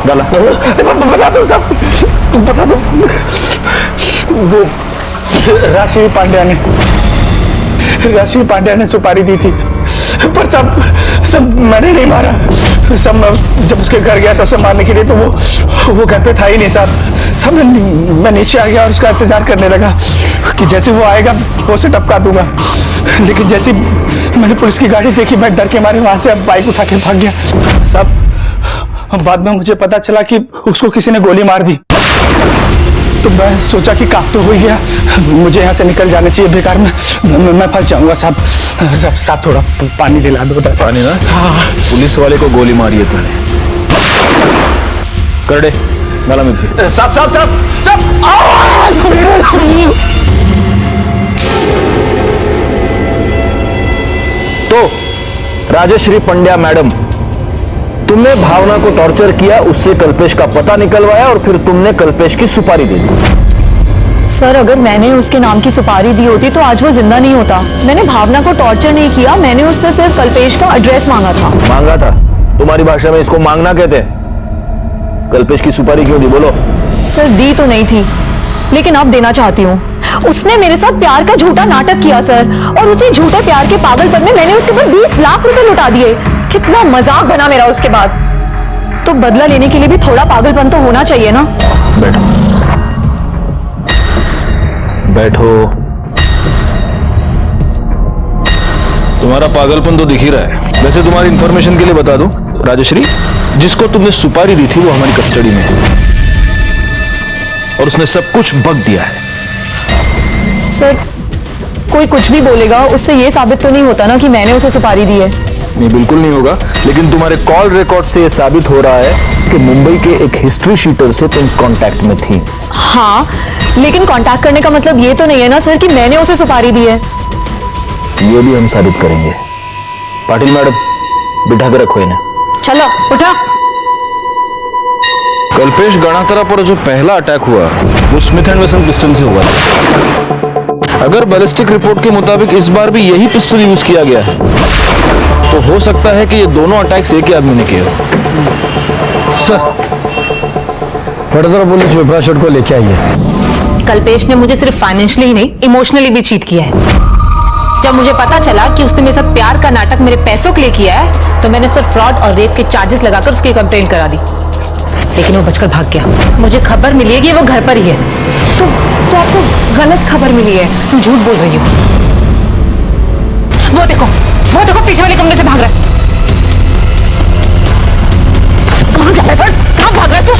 गाला बता दो सब, बता दो। वो राशि पांड्या ने सुपारी दी थी, पर सब मैंने नहीं मारा। सब जब उसके घर गया तो उसे मारने के लिए, तो वो घर पे था ही नहीं साहब। सब मैं नीचे आ गया और उसका इंतजार करने लगा कि जैसे वो आएगा वो उसे टपका दूंगा। लेकिन जैसे मैंने पुलिस की गाड़ी देखी, मैं डर के मारे वहां से बाइक उठा के भाग गया साहब। बाद में मुझे पता चला कि उसको किसी ने गोली मार दी। तो मैं सोचा कि काम तो हो ही गया, मुझे यहाँ से निकल जाना चाहिए, बेकार में मैं फंस जाऊंगा साहब। साहब थोड़ा पानी दिला दो। पानी ना? पुलिस वाले को गोली मारी है तूने। करडे गाला मिर्ची। साहब साहब साहब साहब। तो राजश्री पंड्या मैडम, तुमने भावना को टॉर्चर किया, उससे कल्पेश का पता निकलवाया और फिर तुमने कल्पेश की सुपारी दे दी। सर, अगर मैंने उसके नाम की सुपारी दी होती तो आज वो जिंदा नहीं होता। मैंने भावना को टॉर्चर नहीं किया, मैंने उससे सिर्फ कल्पेश का एड्रेस मांगा था। मांगा था? तुम्हारी भाषा में इसको मांगना कहते हैं। कल्पेश की सुपारी क्यों दी? बोलो। सर, दी तो नहीं थी, लेकिन अब देना चाहती हूँ। उसने मेरे साथ प्यार का झूठा नाटक किया सर, और उसी झूठे प्यार के पागलपन में मैंने उसके ऊपर 20 लाख रुपए लुटा दिए। कितना मजाक बना मेरा उसके बाद। तो बदला लेने के लिए भी थोड़ा पागलपन तो होना चाहिए ना। बैठो बैठो। तुम्हारा पागलपन तो दिख ही रहा है। वैसे तुम्हारी इंफॉर्मेशन के लिए बता दूं, राजश्री जिसको तुमने सुपारी दी थी वो हमारी कस्टडी में है और उसने सब कुछ बक दिया है। सर, कोई कुछ भी बोलेगा, उससे ये साबित तो नहीं होता ना कि मैंने उसे सुपारी दी है। नहीं, बिल्कुल नहीं होगा, लेकिन तुम्हारे कॉल रिकॉर्ड से ये साबित हो रहा है कि मुंबई के एक हिस्ट्री शीटर से तुम कांटेक्ट में थी। हाँ, लेकिन कांटेक्ट करने का मतलब ये तो नहीं है ना सर कि मैंने उसे सुपारी दी है। ये भी हम साबित करेंगे। पाटिल मैडम, बिठा के रखो इन्हें। चलो उठा। कल्पेश गणात्रा पर जो पहला अटैक हुआ वो स्मिथ एंड वेसन पिस्टल से हुआ था। अगर बैलिस्टिक रिपोर्ट के मुताबिक इस बार भी यही पिस्टल यूज किया गया है तो हो सकता है कि ये दोनों अटैक्स एक ही आदमी ने किए हो। सर, वडोदरा पुलिस विप्रा शेट को लेके आई है। कल्पेश ने मुझे सिर्फ फाइनेंशियली ही नहीं, इमोशनली भी चीट किया है। जब मुझे पता चला कि उसने मेरे साथ प्यार का नाटक मेरे पैसों के लिए किया है, तो मैंने उस पर फ्रॉड और रेप के चार्जेस लगाकर उसकी कंप्लेंट करा दी, लेकिन वो बचकर भाग गया। मुझे खबर मिली है कि वो घर पर ही है। तो आपको गलत खबर मिली है? तुम झूठ बोल रही हो। वो देखो पीछे वाले कमरे से भाग रहा है। कहाँ जा रहा है? कहाँ भाग रहा है तू?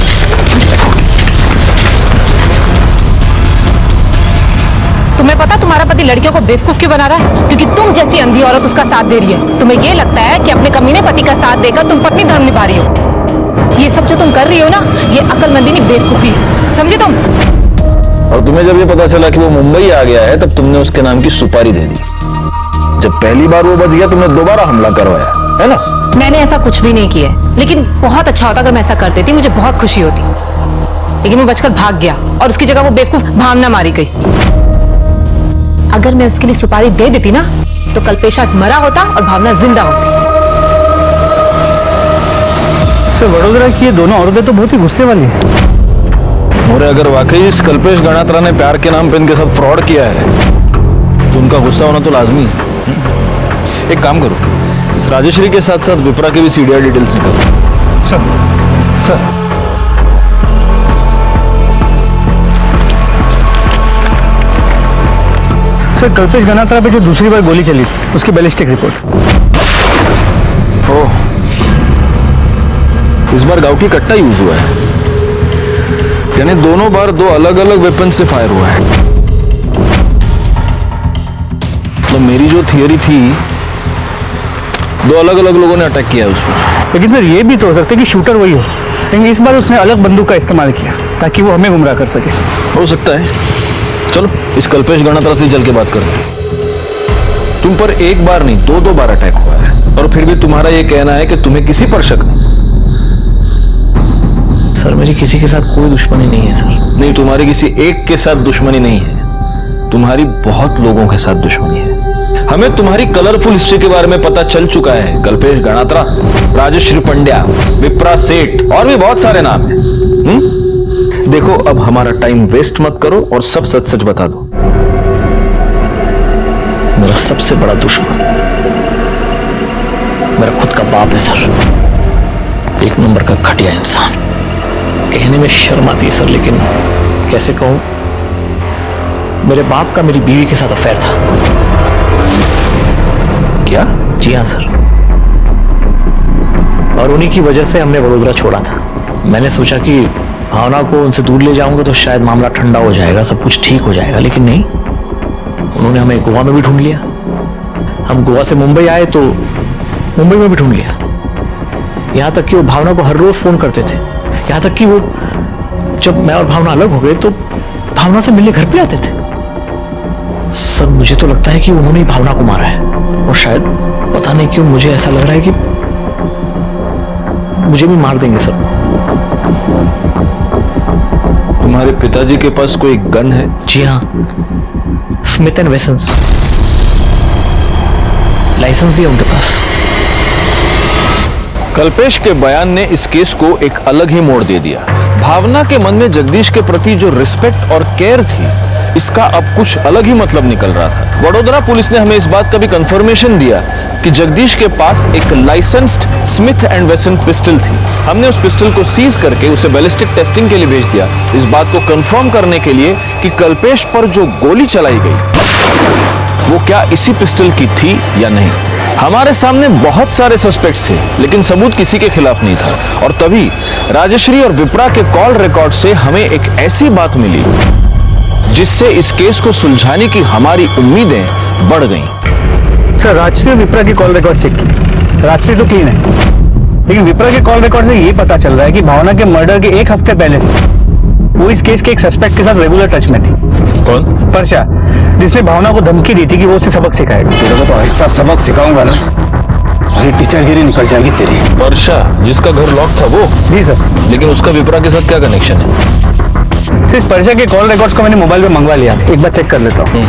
तुम्हें पता तुम्हारा पति लड़कियों को बेवकूफ क्यों बना रहा है? क्योंकि तुम जैसी अंधी औरत उसका साथ दे रही है। तुम्हें ये लगता है कि अपने कमीने पति का साथ देकर तुम पत्नी धर्म निभा रही हो। ये सब जो तुम कर रही हो ना, ये अक्लमंदी नहीं, बेवकूफी है। समझे तुम? और तुम्हें जब ये पता चला कि वो मुंबई आ गया है, तब तुमने उसके नाम की सुपारी दे दी। जब पहली बार वो बच गया, तुमने दोबारा हमला करवाया, है ना? मैंने ऐसा कुछ भी नहीं किया, लेकिन बहुत अच्छा होता अगर मैं ऐसा कर देती, मुझे बहुत खुशी होती। लेकिन वो बचकर भाग गया और उसकी जगह वो बेवकूफ भावना मारी गई। अगर मैं उसके लिए सुपारी दे देती ना, तो कल्पेश आज मरा होता और भावना जिंदा होती। सर, वडोदरा की ये दोनों औरतें तो बहुत ही गुस्से वाली है। और अगर वाकई इस कल्पेश गणात्रा ने प्यार के नाम पे इनके साथ फ्रॉड किया है तो उनका गुस्सा होना तो लाजमी है। एक काम करो, इस राजश्री के साथ साथ विप्रा के भी सीडीआर डिटेल्स निकालो। सर सर कल्पेश गनात्रा पे जो दूसरी बार गोली चली थी उसकी बैलिस्टिक रिपोर्ट। ओह, इस बार गाउटी कट्टा यूज हुआ है, यानी दोनों बार दो अलग अलग वेपन से फायर हुआ है। तो मेरी जो थियरी थी, दो अलग अलग लोगों ने अटैक किया उस पर। लेकिन सर ये भी तो हो सकता है कि शूटर वही हो, लेकिन इस बार उसने अलग बंदूक का इस्तेमाल किया ताकि वो हमें गुमराह कर सके। हो सकता है। चलो इस कल्पेश गणात्रा से चल के बात करते हैं। तुम पर एक बार नहीं दो बार अटैक हुआ है, और फिर भी तुम्हारा यह कहना है कि तुम्हें किसी पर शक नहीं। सर मेरी किसी के साथ कोई दुश्मनी नहीं है सर। नहीं, तुम्हारी किसी एक के साथ दुश्मनी नहीं है, तुम्हारी बहुत लोगों के साथ दुश्मनी है। हमें तुम्हारी कलरफुल हिस्ट्री के बारे में पता चल चुका है। कल्पेश गणात्रा, राजश्री पंड्या, विप्रा सेठ और भी बहुत सारे नाम हैं। देखो अब हमारा टाइम वेस्ट मत करो और सब सच सच बता दो। मेरा सबसे बड़ा दुश्मन मेरा खुद का बाप है सर। एक नंबर का घटिया इंसान। कहने में शर्म आती है सर, लेकिन कैसे कहूं, मेरे बाप का मेरी बीवी के साथ अफेयर था। क्या? जी हाँ सर, और उन्हीं की वजह से हमने वडोदरा छोड़ा था। मैंने सोचा कि भावना को उनसे दूर ले जाऊंगा तो शायद मामला ठंडा हो जाएगा, सब कुछ ठीक हो जाएगा, लेकिन नहीं, उन्होंने हमें गोवा में भी ढूंढ लिया। हम गोवा से मुंबई आए तो मुंबई में भी ढूंढ लिया। यहां तक कि वो भावना को हर रोज फोन करते थे, यहां तक कि वो जब मैं और भावना अलग हो गए तो भावना से मिलने घर पे आते थे। सर मुझे तो लगता है कि उन्होंने ही भावना को मारा है, और शायद पता नहीं क्यों मुझे ऐसा लग रहा है कि मुझे भी मार देंगे सर। तुम्हारे पिताजी के पास कोई गन है? जी हाँ, स्मिथ एंड वेसन्स, लाइसेंस भी है उनके पास। कल्पेश के बयान ने इस केस को एक अलग ही मोड़ दे दिया। भावना के मन में जगदीश के प्रति जो रिस्पेक्ट और केयर थी, इसका अब कुछ अलग ही मतलब निकल रहा था। वडोदरा पुलिस ने हमें इस बात का भी कंफर्मेशन दिया कि जगदीश के पास एक लाइसेंस्ड स्मिथ एंड वेसन पिस्टल थी। हमने उस पिस्टल को सीज करके उसे बैलिस्टिक टेस्टिंग के लिए भेज दिया, इस बात को कंफर्म करने के लिए कि कल्पेश पर जो गोली चलाई गई वो क्या इसी पिस्टल की थी या नहीं। हमारे सामने बहुत सारे सस्पेक्ट्स थे, लेकिन सबूत किसी के खिलाफ नहीं था। और तभी राजश्री और विप्रा के कॉल रिकॉर्ड से हमें एक ऐसी बात मिली जिससे इस केस को सुलझाने की हमारी उम्मीदें बढ़ गईं। सर राजश्री और विप्रा की कॉल रिकॉर्ड चेक की, राजश्री तो क्लीन है, लेकिन विप्रा के कॉल रिकॉर्ड से ये पता चल रहा है कि भावना के मर्डर के एक हफ्ते पहले से वो इस केस के एक सस्पेक्ट के साथ रेगुलर टच में थी। कौन? परशा, जिसने भावना को धमकी दी थी कि वो उसे सबक सिखाएगा। तेरे को तो ऐसा सबक सिखाऊंगा ना, सारी टीचरगिरी निकल जाएगी तेरी। वर्षा, जिसका घर लॉक था वो? जी सर। लेकिन उसका विप्रा के साथ क्या कनेक्शन है? सिर्फ परशा के कॉल रिकॉर्ड्स को मैंने मोबाइल पे मंगवा लिया, एक बार चेक कर लेता हूँ।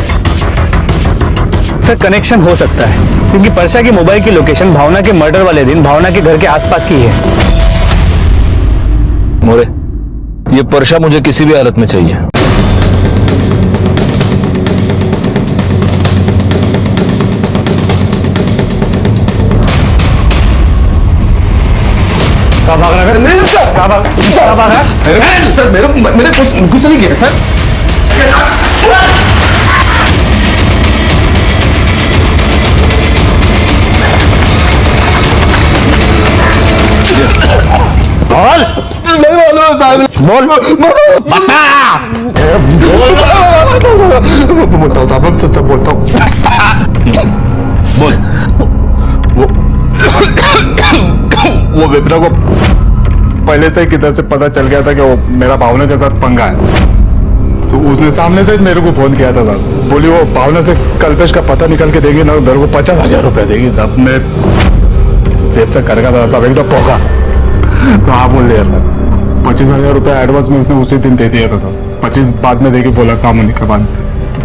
सर कनेक्शन हो सकता है, क्योंकि परशा की मोबाइल की लोकेशन भावना के मर्डर वाले दिन भावना के घर के आसपास की है। मोरे, ये परशा मुझे किसी भी हालत में चाहिए। सर मेरे कुछ नहीं किया सर। बोल बोल बोलता हूँ साहब, सच बोलता हूँ। बोल। वो विप्रा को पहले से किधर से पता चल गया था कि वो मेरा भावना के साथ पंगा है, तो उसने सामने से मेरे को फोन किया था साहब। बोली वो भावना से कल्पेश का पता निकल के देंगे ना, मेरे को 50,000 रुपए देंगे साहब। मैं जेब से कर था साहब, एकदम पोका। तो हाँ बोल दिया सर, 25,000 रुपए एडवांस में उसने उसी दिन दे दिया था साहब। 25 बाद में देके बोला काम होने के बाद।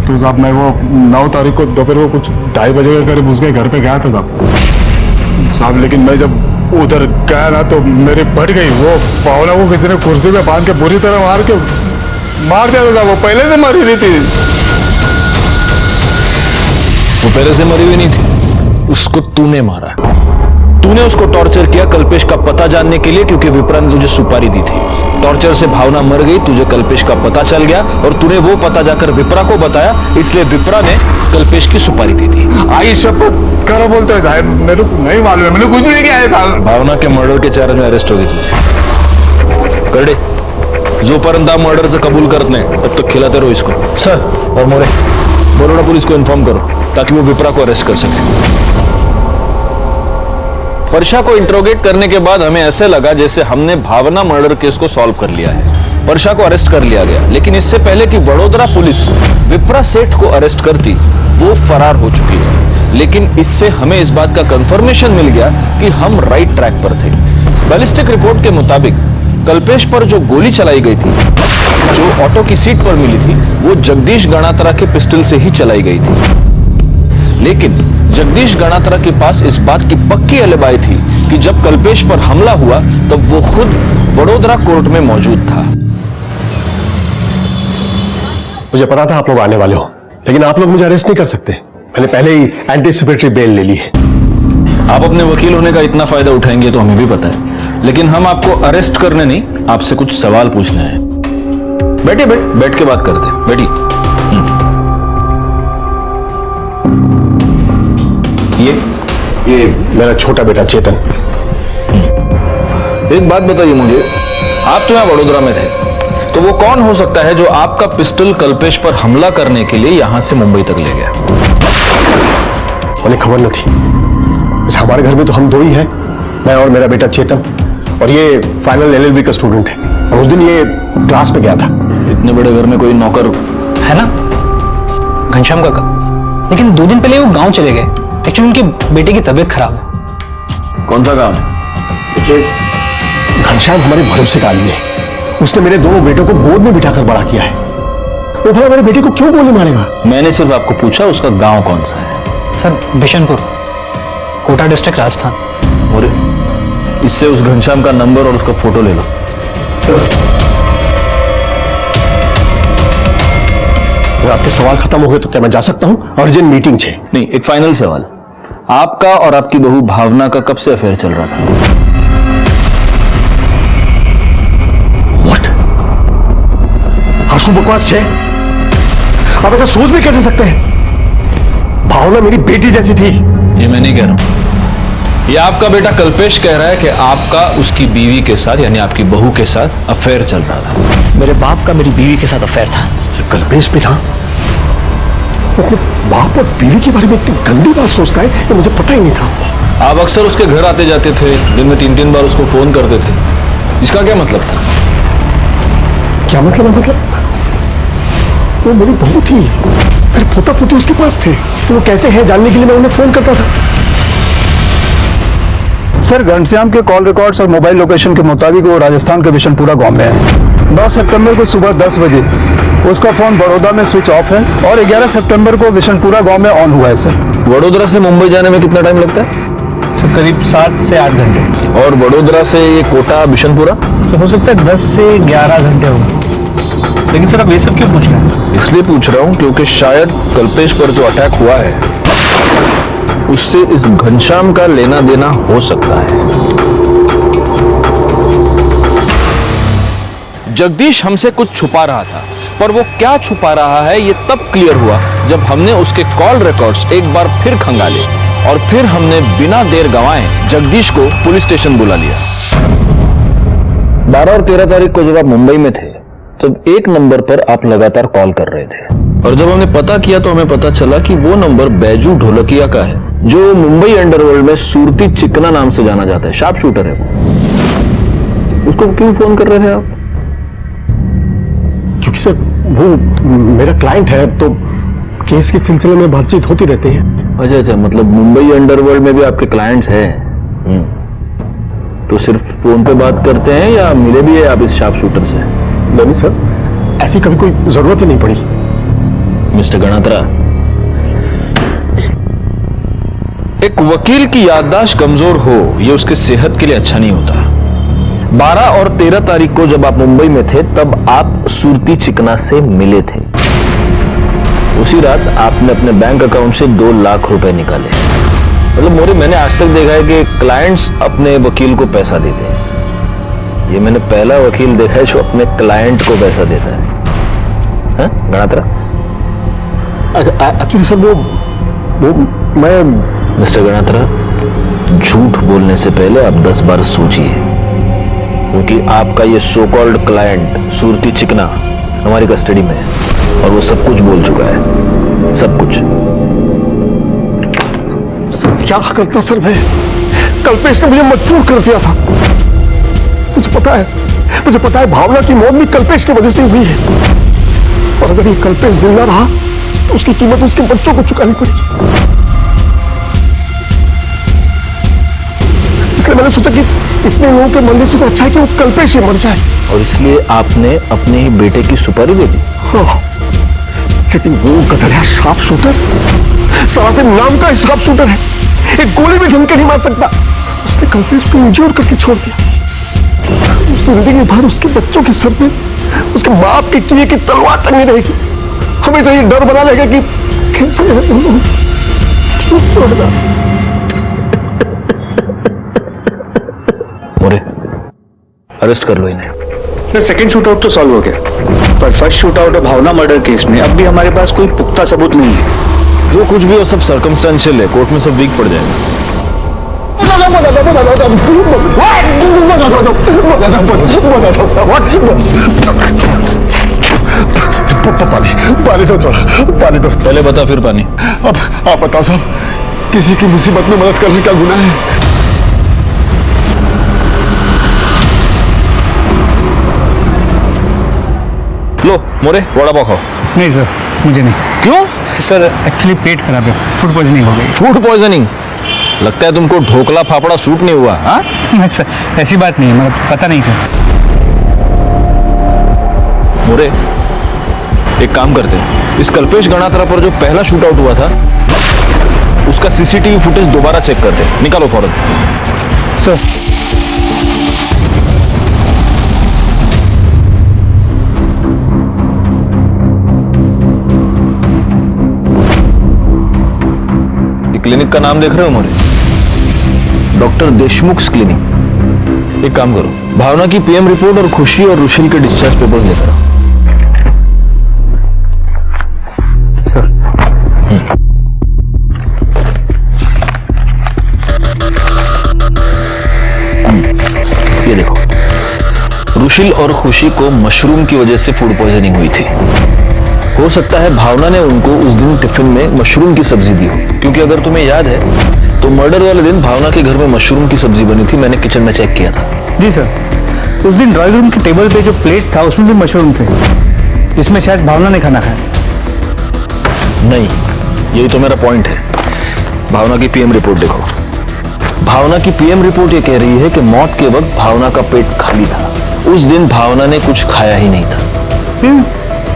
तो साहब मैं वो 9 तारीख को दोपहर को कुछ 2:30 बजे के करीब उसके घर पे गया था साहब। लेकिन मैं जब उधर गया ना तो मेरी बढ़ गई। वो भावना को किसी ने कुर्सी पे बांध के बुरी तरह मार दिया था साहब। वो पहले से मरी हुई थी। वो पहले से मरी हुई नहीं थी, उसको तूने मारा। तूने उसको टॉर्चर किया कल्पेश का पता जानने के लिए, क्योंकि विप्रा ने तुझे सुपारी दी थी। टॉर्चर से भावना मर गई, तुझे कल्पेश का पता चल गया और तूने वो पता जाकर विप्रा को बताया, इसलिए विप्रा ने कल्पेश की सुपारी दी थी। आई शपथ करो बोलते हो साहब, मेरे को नहीं मालूम है, मैंने कुछ नहीं किया है साहब। भावना के मर्डर के चार्ज में अरेस्ट हो गई करडे, जोपर्यंत आप मर्डर से कबूल करत नाही तब तक खिलाते रहो इसको। सर और मोरे, बड़ोड़ा पुलिस को इन्फॉर्म करो ताकि वो विप्रा को अरेस्ट कर सके। वर्षा को इंट्रोगेट करने के बाद हमें ऐसे लगा जैसे हमने भावना मर्डर केस को सॉल्व कर लिया है। वर्षा को अरेस्ट कर लिया गया, लेकिन इससे पहले कि वडोदरा पुलिस विप्रा सेठ को अरेस्ट करती वो फरार हो चुकी है। लेकिन इससे हमें इस बात का कंफर्मेशन मिल गया कि हम राइट ट्रैक पर थे। बैलिस्टिक रिपोर्ट के मुताबिक कल्पेश पर जो गोली चलाई गई थी, जो ऑटो की सीट पर मिली थी, वो जगदीश गणात्रा के पिस्टल से ही चलाई गई थी। लेकिन जगदीश गणात्रा के पास इस बात की पक्की एलिबाई थी कि जब कल्पेश पर हमला हुआ तब वो खुद वडोदरा कोर्ट में मौजूद था। मुझे पता था आप लोग आने वाले हो, लेकिन आप लोग मुझे अरेस्ट नहीं कर सकते। मैंने पहले ही एंटीसिपेटरी बेल ले ली है। आप अपने वकील होने का इतना फायदा उठाएंगे तो हमें भी पता है, लेकिन हम आपको अरेस्ट करने नहीं, आपसे कुछ सवाल पूछना है। बैठिए, बैठ के बात करते हैं, बैठिए। ये मेरा छोटा बेटा चेतन। एक बात बताइए मुझे, आप तो यहाँ वडोदरा में थे, तो वो कौन हो सकता है जो आपका पिस्टल कल्पेश पर हमला करने के लिए यहां से मुंबई तक ले गया? उन्हें खबर न थी। हमारे घर में तो हम दो ही हैं, मैं और मेरा बेटा चेतन, और ये फाइनल LLB का स्टूडेंट है। और उस दिन ये क्लास में गया था। इतने बड़े घर में कोई नौकर है ना, घनश्याम काका। लेकिन 2 दिन पहले वो गांव चले गए। एक्चुअली उनके बेटे की तबीयत खराब है। कौन सा गांव है? देखिए, घनश्याम हमारे भरोसे का आदमी है। उसने मेरे दोनों बेटों को गोद में बिठाकर बड़ा किया है। वो भला मेरे बेटे को क्यों गोली मारेगा? मैंने सिर्फ आपको पूछा उसका गांव कौन सा है। Sir, Bishanpur, Kota district, Rajasthan. और इससे उस घनश्याम का नंबर और उसका फोटो ले लो। अगर आपके सवाल खत्म हो गए तो क्या मैं जा सकता हूं? अर्जेंट मीटिंग है। नहीं, एक फाइनल सवाल, आपका और आपकी बहू भावना का कब से अफेयर चल रहा था? आंसू बकवास है। आप ऐसा सोच भी कैसे सकते हैं? भावना मेरी बेटी जैसी थी। ये मैं नहीं कह रहा हूं, ये आपका बेटा कल्पेश कह रहा है कि आपका उसकी बीवी के साथ, यानी आपकी बहू के साथ अफेयर चल रहा था। मेरे बाप का मेरी बीवी के साथ अफेयर था। कल्पेश भी था? अपने बाप और बीवी के बारे में इतनी गंदी बात सोचता है, ये मुझे पता ही नहीं था। आप अक्सर उसके घर आते जाते थे, दिन में 3-3 बार उसको फोन करते थे। इसका क्या मतलब था? क्या मतलब है? मतलब वो मेरी बहू थी, मेरे पोता पोती उसके पास थे, तो वो कैसे है जानने के लिए मैं उन्हें फोन करता था। सर, घनश्याम के कॉल रिकॉर्ड्स और मोबाइल लोकेशन के मुताबिक वो राजस्थान के बिशनपुरा गांव में है। 9 सितंबर को सुबह 10 बजे उसका फोन बड़ौदा में स्विच ऑफ है और 11 सितंबर को बिशनपुरा गांव में ऑन हुआ है। सर, वडोदरा से मुंबई जाने में कितना टाइम लगता है? सर, करीब 7 से 8 घंटे। और वडोदरा से ये कोटा बिशनपुरा? तो हो सकता है 10 से 11 घंटे हो। लेकिन सर, अब ये सब क्यों पूछ रहे हैं? इसलिए पूछ रहा हूं क्योंकि शायद कल्पेश पर जो अटैक हुआ है उससे इस घनश्याम का लेना देना हो सकता है। जगदीश हमसे कुछ छुपा रहा था, पर वो क्या छुपा रहा है ये तब क्लियर हुआ जब हमने उसके कॉल रिकॉर्ड्स एक बार फिर खंगाले और फिर हमने बिना देर गंवाए जगदीश को पुलिस स्टेशन बुला लिया। 12 और 13 तारीख को जब आप मुंबई में थे तब एक नंबर पर आप लगातार कॉल कर रहे थे, और जब हमने पता किया तो हमें पता चला कि वो नंबर बैजू ढोलकिया का है, जो मुंबई अंडरवर्ल्ड में सूरती चिकना नाम से जाना जाता है, शार्प शूटर है वो। उसको क्यों फोन कर रहे थे आप? क्योंकि सर वो मेरा क्लाइंट है, तो केस के सिलसिले में बातचीत होती रहती है। अच्छा, मतलब मुंबई अंडरवर्ल्ड में भी आपके क्लाइंट्स हैं? तो सिर्फ फोन पे बात करते हैं या मिले भी है आप इस शार्प शूटर से? नहीं सर, ऐसी कभी कोई जरूरत ही नहीं पड़ी। मिस्टर गणात्रा, एक वकील की याददाश्त कमजोर हो ये उसके सेहत के लिए अच्छा नहीं होता। 12 और 13 तारीख को जब आप मुंबई में थे तब आप सूरती चिकना से मिले थे। उसी रात आपने अपने बैंक अकाउंट से 2 लाख रुपए निकाले। मतलब मोरे, मैंने आज तक देखा है कि क्लाइंट्स अपने वकील को पैसा देते हैं। ये मैंने पहला वकील देखा है जो अपने क्लाइंट को पैसा देता है। हाँ, गणात्रा? एक्चुअली सर वो मैं मिस्टर गणात्रा, झूठ बोलने से पहले आप 10 बार सोचिए, क्योंकि आपका ये सो कॉल्ड क्लाइंट सूरती चिकना हमारी कस्टडी में है और वो सब कुछ बोल चुका है, सब कुछ। क्या करता सर मैं? कल्पेश ने मुझे मजबूर कर दिया था। मुझे पता है भावना की मौत भी कल्पेश की वजह से हुई है, और अगर ये कल्पेश जिंदा रहा तो उसकी कीमत उसके बच्चों को चुकानी पड़ेगी। इसलिए मैंने सोचा कि इतने लोगों के मरने से तो अच्छा है कि वो कल्पेश ही मर जाए। और इसलिए आपने अपने ही बेटे की सुपारी दे दी? लेकिन वो गधड़िया शार्प शूटर, सरासिर नाम का शार्प शूटर है, एक गोली भी ढंग के नहीं मार सकता। उसने कल्पेश को इंजोर करके छोड़ दिया। जिंदगी भर उसके बच्चों के सर में उसके बाप के किए की तलवार टंगी रहेगी। हमेशा ये डर बना रहेगा कि कैसे ठीक तो है ना। मोरे, अरेस्ट कर लो इन्हें। सर सेकंड शूटआउट तो सॉल्व हो गया, पर फर्स्ट शूटआउट और भावना मर्डर केस में अब भी हमारे पास कोई पुख्ता सबूत नहीं है। जो कुछ भी हो सब सर्कमस्टेंशियल है, कोर्ट में सब वीक पड़ जाएगा। पानी तो थोड़ा, पानी तो पहले बता फिर पानी। अब आप बताओ साहब, किसी की मुसीबत में मदद करने का गुनाह है? लो मोरे, वड़ा पाव खाओ। नहीं सर, मुझे नहीं। क्यों? सर एक्चुअली पेट खराब है, फूड पॉइजनिंग हो गई। Food poisoning? लगता है तुमको ढोकला फाफड़ा सूट नहीं हुआ। हाँ नहीं सर, ऐसी बात नहीं है, मतलब पता नहीं था। मोरे, एक काम करते हैं, इस कल्पेश गणात्रा पर जो पहला शूट आउट हुआ था उसका सीसीटीवी फुटेज दोबारा चेक करते हैं। निकालो फौरन। सर क्लिनिक का नाम देख रहे हो मोरे? Doctor Deshmukh clinic. एक काम करो, भावना की पीएम रिपोर्ट और खुशी और रुशिल के डिस्चार्ज पेपर्स लेकर आओ। सर ये देखो, रुशिल और खुशी को मशरूम की वजह से फूड पॉइजनिंग हुई थी। हो सकता है भावना ने उनको उस दिन टिफिन में मशरूम की सब्जी दी हो, क्योंकि अगर तुम्हें याद है तो मर्डर वाले दिन भावना के घर में मशरूम की सब्जी बनी थी। मैंने किचन में चेक किया था। जी सर, उस दिन ड्राइंग रूम के टेबल पे जो प्लेट था उसमें भी मशरूम थे, जिसमें शायद भावना ने खाना खाया। नहीं, यही तो मेरा पॉइंट है। भावना की पीएम रिपोर्ट देखो। भावना की पीएम रिपोर्ट ये कह रही है कि मौत के वक्त भावना का पेट खाली था। उस दिन भावना ने कुछ खाया ही नहीं था।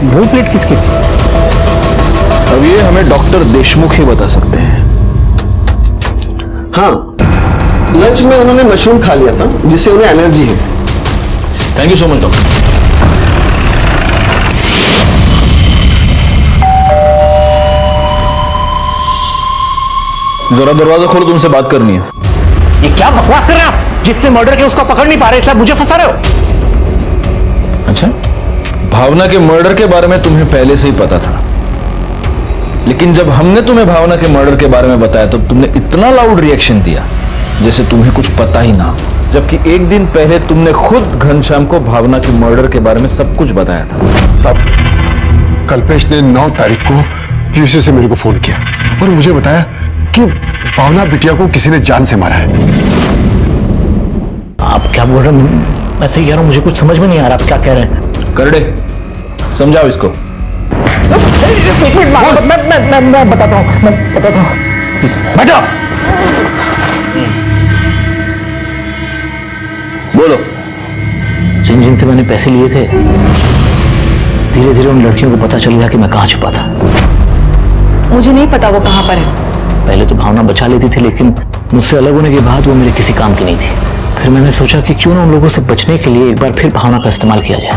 वो प्लेट किसकी थी? अब ये हमें डॉक्टर देशमुख ही बता सकते हैं। हाँ, लंच में उन्होंने मशरूम खा लिया था, जिससे उन्हें एनर्जी है। Thank you so much doctor. जरा दरवाजा खोलो, तुमसे बात करनी है। ये क्या बकवास कर रहे हैं आप? जिससे मर्डर के उसको पकड़ नहीं पा रहे, इसलिए मुझे फंसा रहे हो। अच्छा, भावना के मर्डर के बारे में तुम्हें पहले से ही पता था, लेकिन जब हमने तुम्हें भावना के मर्डर के बारे में बताया तो तुमने इतना लाउड रिएक्शन दिया जैसे तुम्हें कुछ पता ही ना, जबकि एक दिन पहले तुमने खुद घनश्याम को भावना के मर्डर के बारे में सब कुछ बताया था। साहब, कल्पेश ने 9 तारीख को यूएसए से मेरे को फोन किया और मुझे बताया कि भावना बिटिया को किसी ने जान से मारा है। आप क्या बोल रहे हैं? मैं सही कह रहा हूं, मुझे कुछ समझ में नहीं आ रहा आप क्या कह रहे हैं। करडे, समझाओ इसको। मैं बताता हूँ। बैठो। बोलो। जिन जिन से मैंने पैसे लिए थे, धीरे धीरे उन लड़कियों को पता चल गया कि मैं कहाँ छुपा था। मुझे नहीं पता वो कहाँ पर है। पहले तो भावना बचा लेती थी, लेकिन मुझसे अलग होने के बाद वो मेरे किसी काम की नहीं थी। फिर मैंने सोचा कि क्यों ना उन लोगों से बचने के लिए एक बार फिर भावना का इस्तेमाल किया जाए।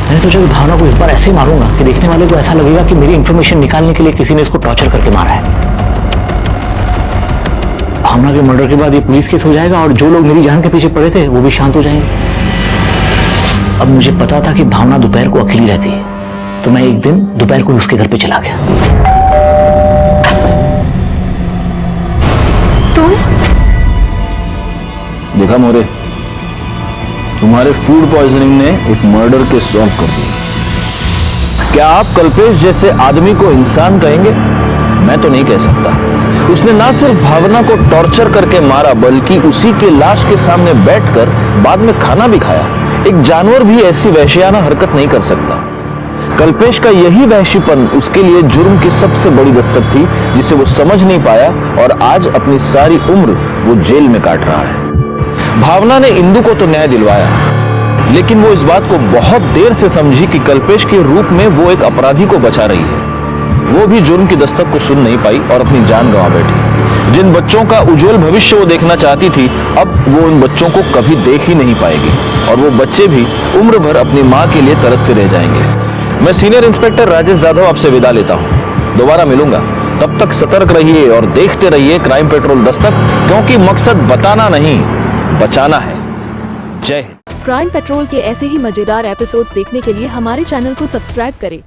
मैंने सोचा कि भावना को इस बार ऐसे मारूंगा कि देखने वाले को ऐसा लगेगा कि मेरी इंफॉर्मेशन निकालने के लिए किसी ने इसको टॉर्चर करके मारा है। भावना के मर्डर के बाद ये पुलिस केस हो जाएगा और जो लोग मेरी जान के पीछे पड़े थे वो भी शांत हो जाएंगे। अब मुझे पता था कि भावना दोपहर को अकेली रहती है, तो मैं एक दिन दोपहर को उसके घर पे चला गया। तुम? देखा मोरे, तुम्हारे फूड पॉइजनिंग ने एक मर्डर के सॉल्व कर दिया। क्या आप कल्पेश जैसे आदमी को इंसान कहेंगे? मैं तो नहीं कह सकता। उसने ना सिर्फ भावना को टॉर्चर करके मारा, बल्कि उसी के लाश के सामने बैठकर बाद में खाना भी खाया। एक जानवर भी ऐसी वहशियाना हरकत नहीं कर सकता। कल्पेश का यही वहशीपन उसके लिए जुर्म की सबसे बड़ी दस्तक थी, जिसे वो समझ नहीं पाया और आज अपनी सारी उम्र वो जेल में काट रहा है। भावना ने इंदु को तो न्याय दिलवाया, लेकिन वो इस बात को बहुत देर से समझी कि कल्पेश के रूप में वो एक अपराधी को बचा रही है। वो भी जुर्म की दस्तक को सुन नहीं पाई और अपनी जान गंवा बैठी। जिन बच्चों का उज्जवल भविष्य वो देखना चाहती थी, अब वो उन बच्चों को कभी देख ही नहीं पाएगी और वो बच्चे भी उम्र भर अपनी माँ के लिए तरसते रह जाएंगे। मैं सीनियर इंस्पेक्टर राजेश यादव आपसे विदा लेता हूँ। दोबारा मिलूंगा, तब तक सतर्क रहिए और देखते रहिए क्राइम पेट्रोल दस्तक, क्योंकि मकसद बताना नहीं, बचाना है। जय हिंद। क्राइम पेट्रोल के ऐसे ही मजेदार एपिसोड्स देखने के लिए हमारे चैनल को सब्सक्राइब करें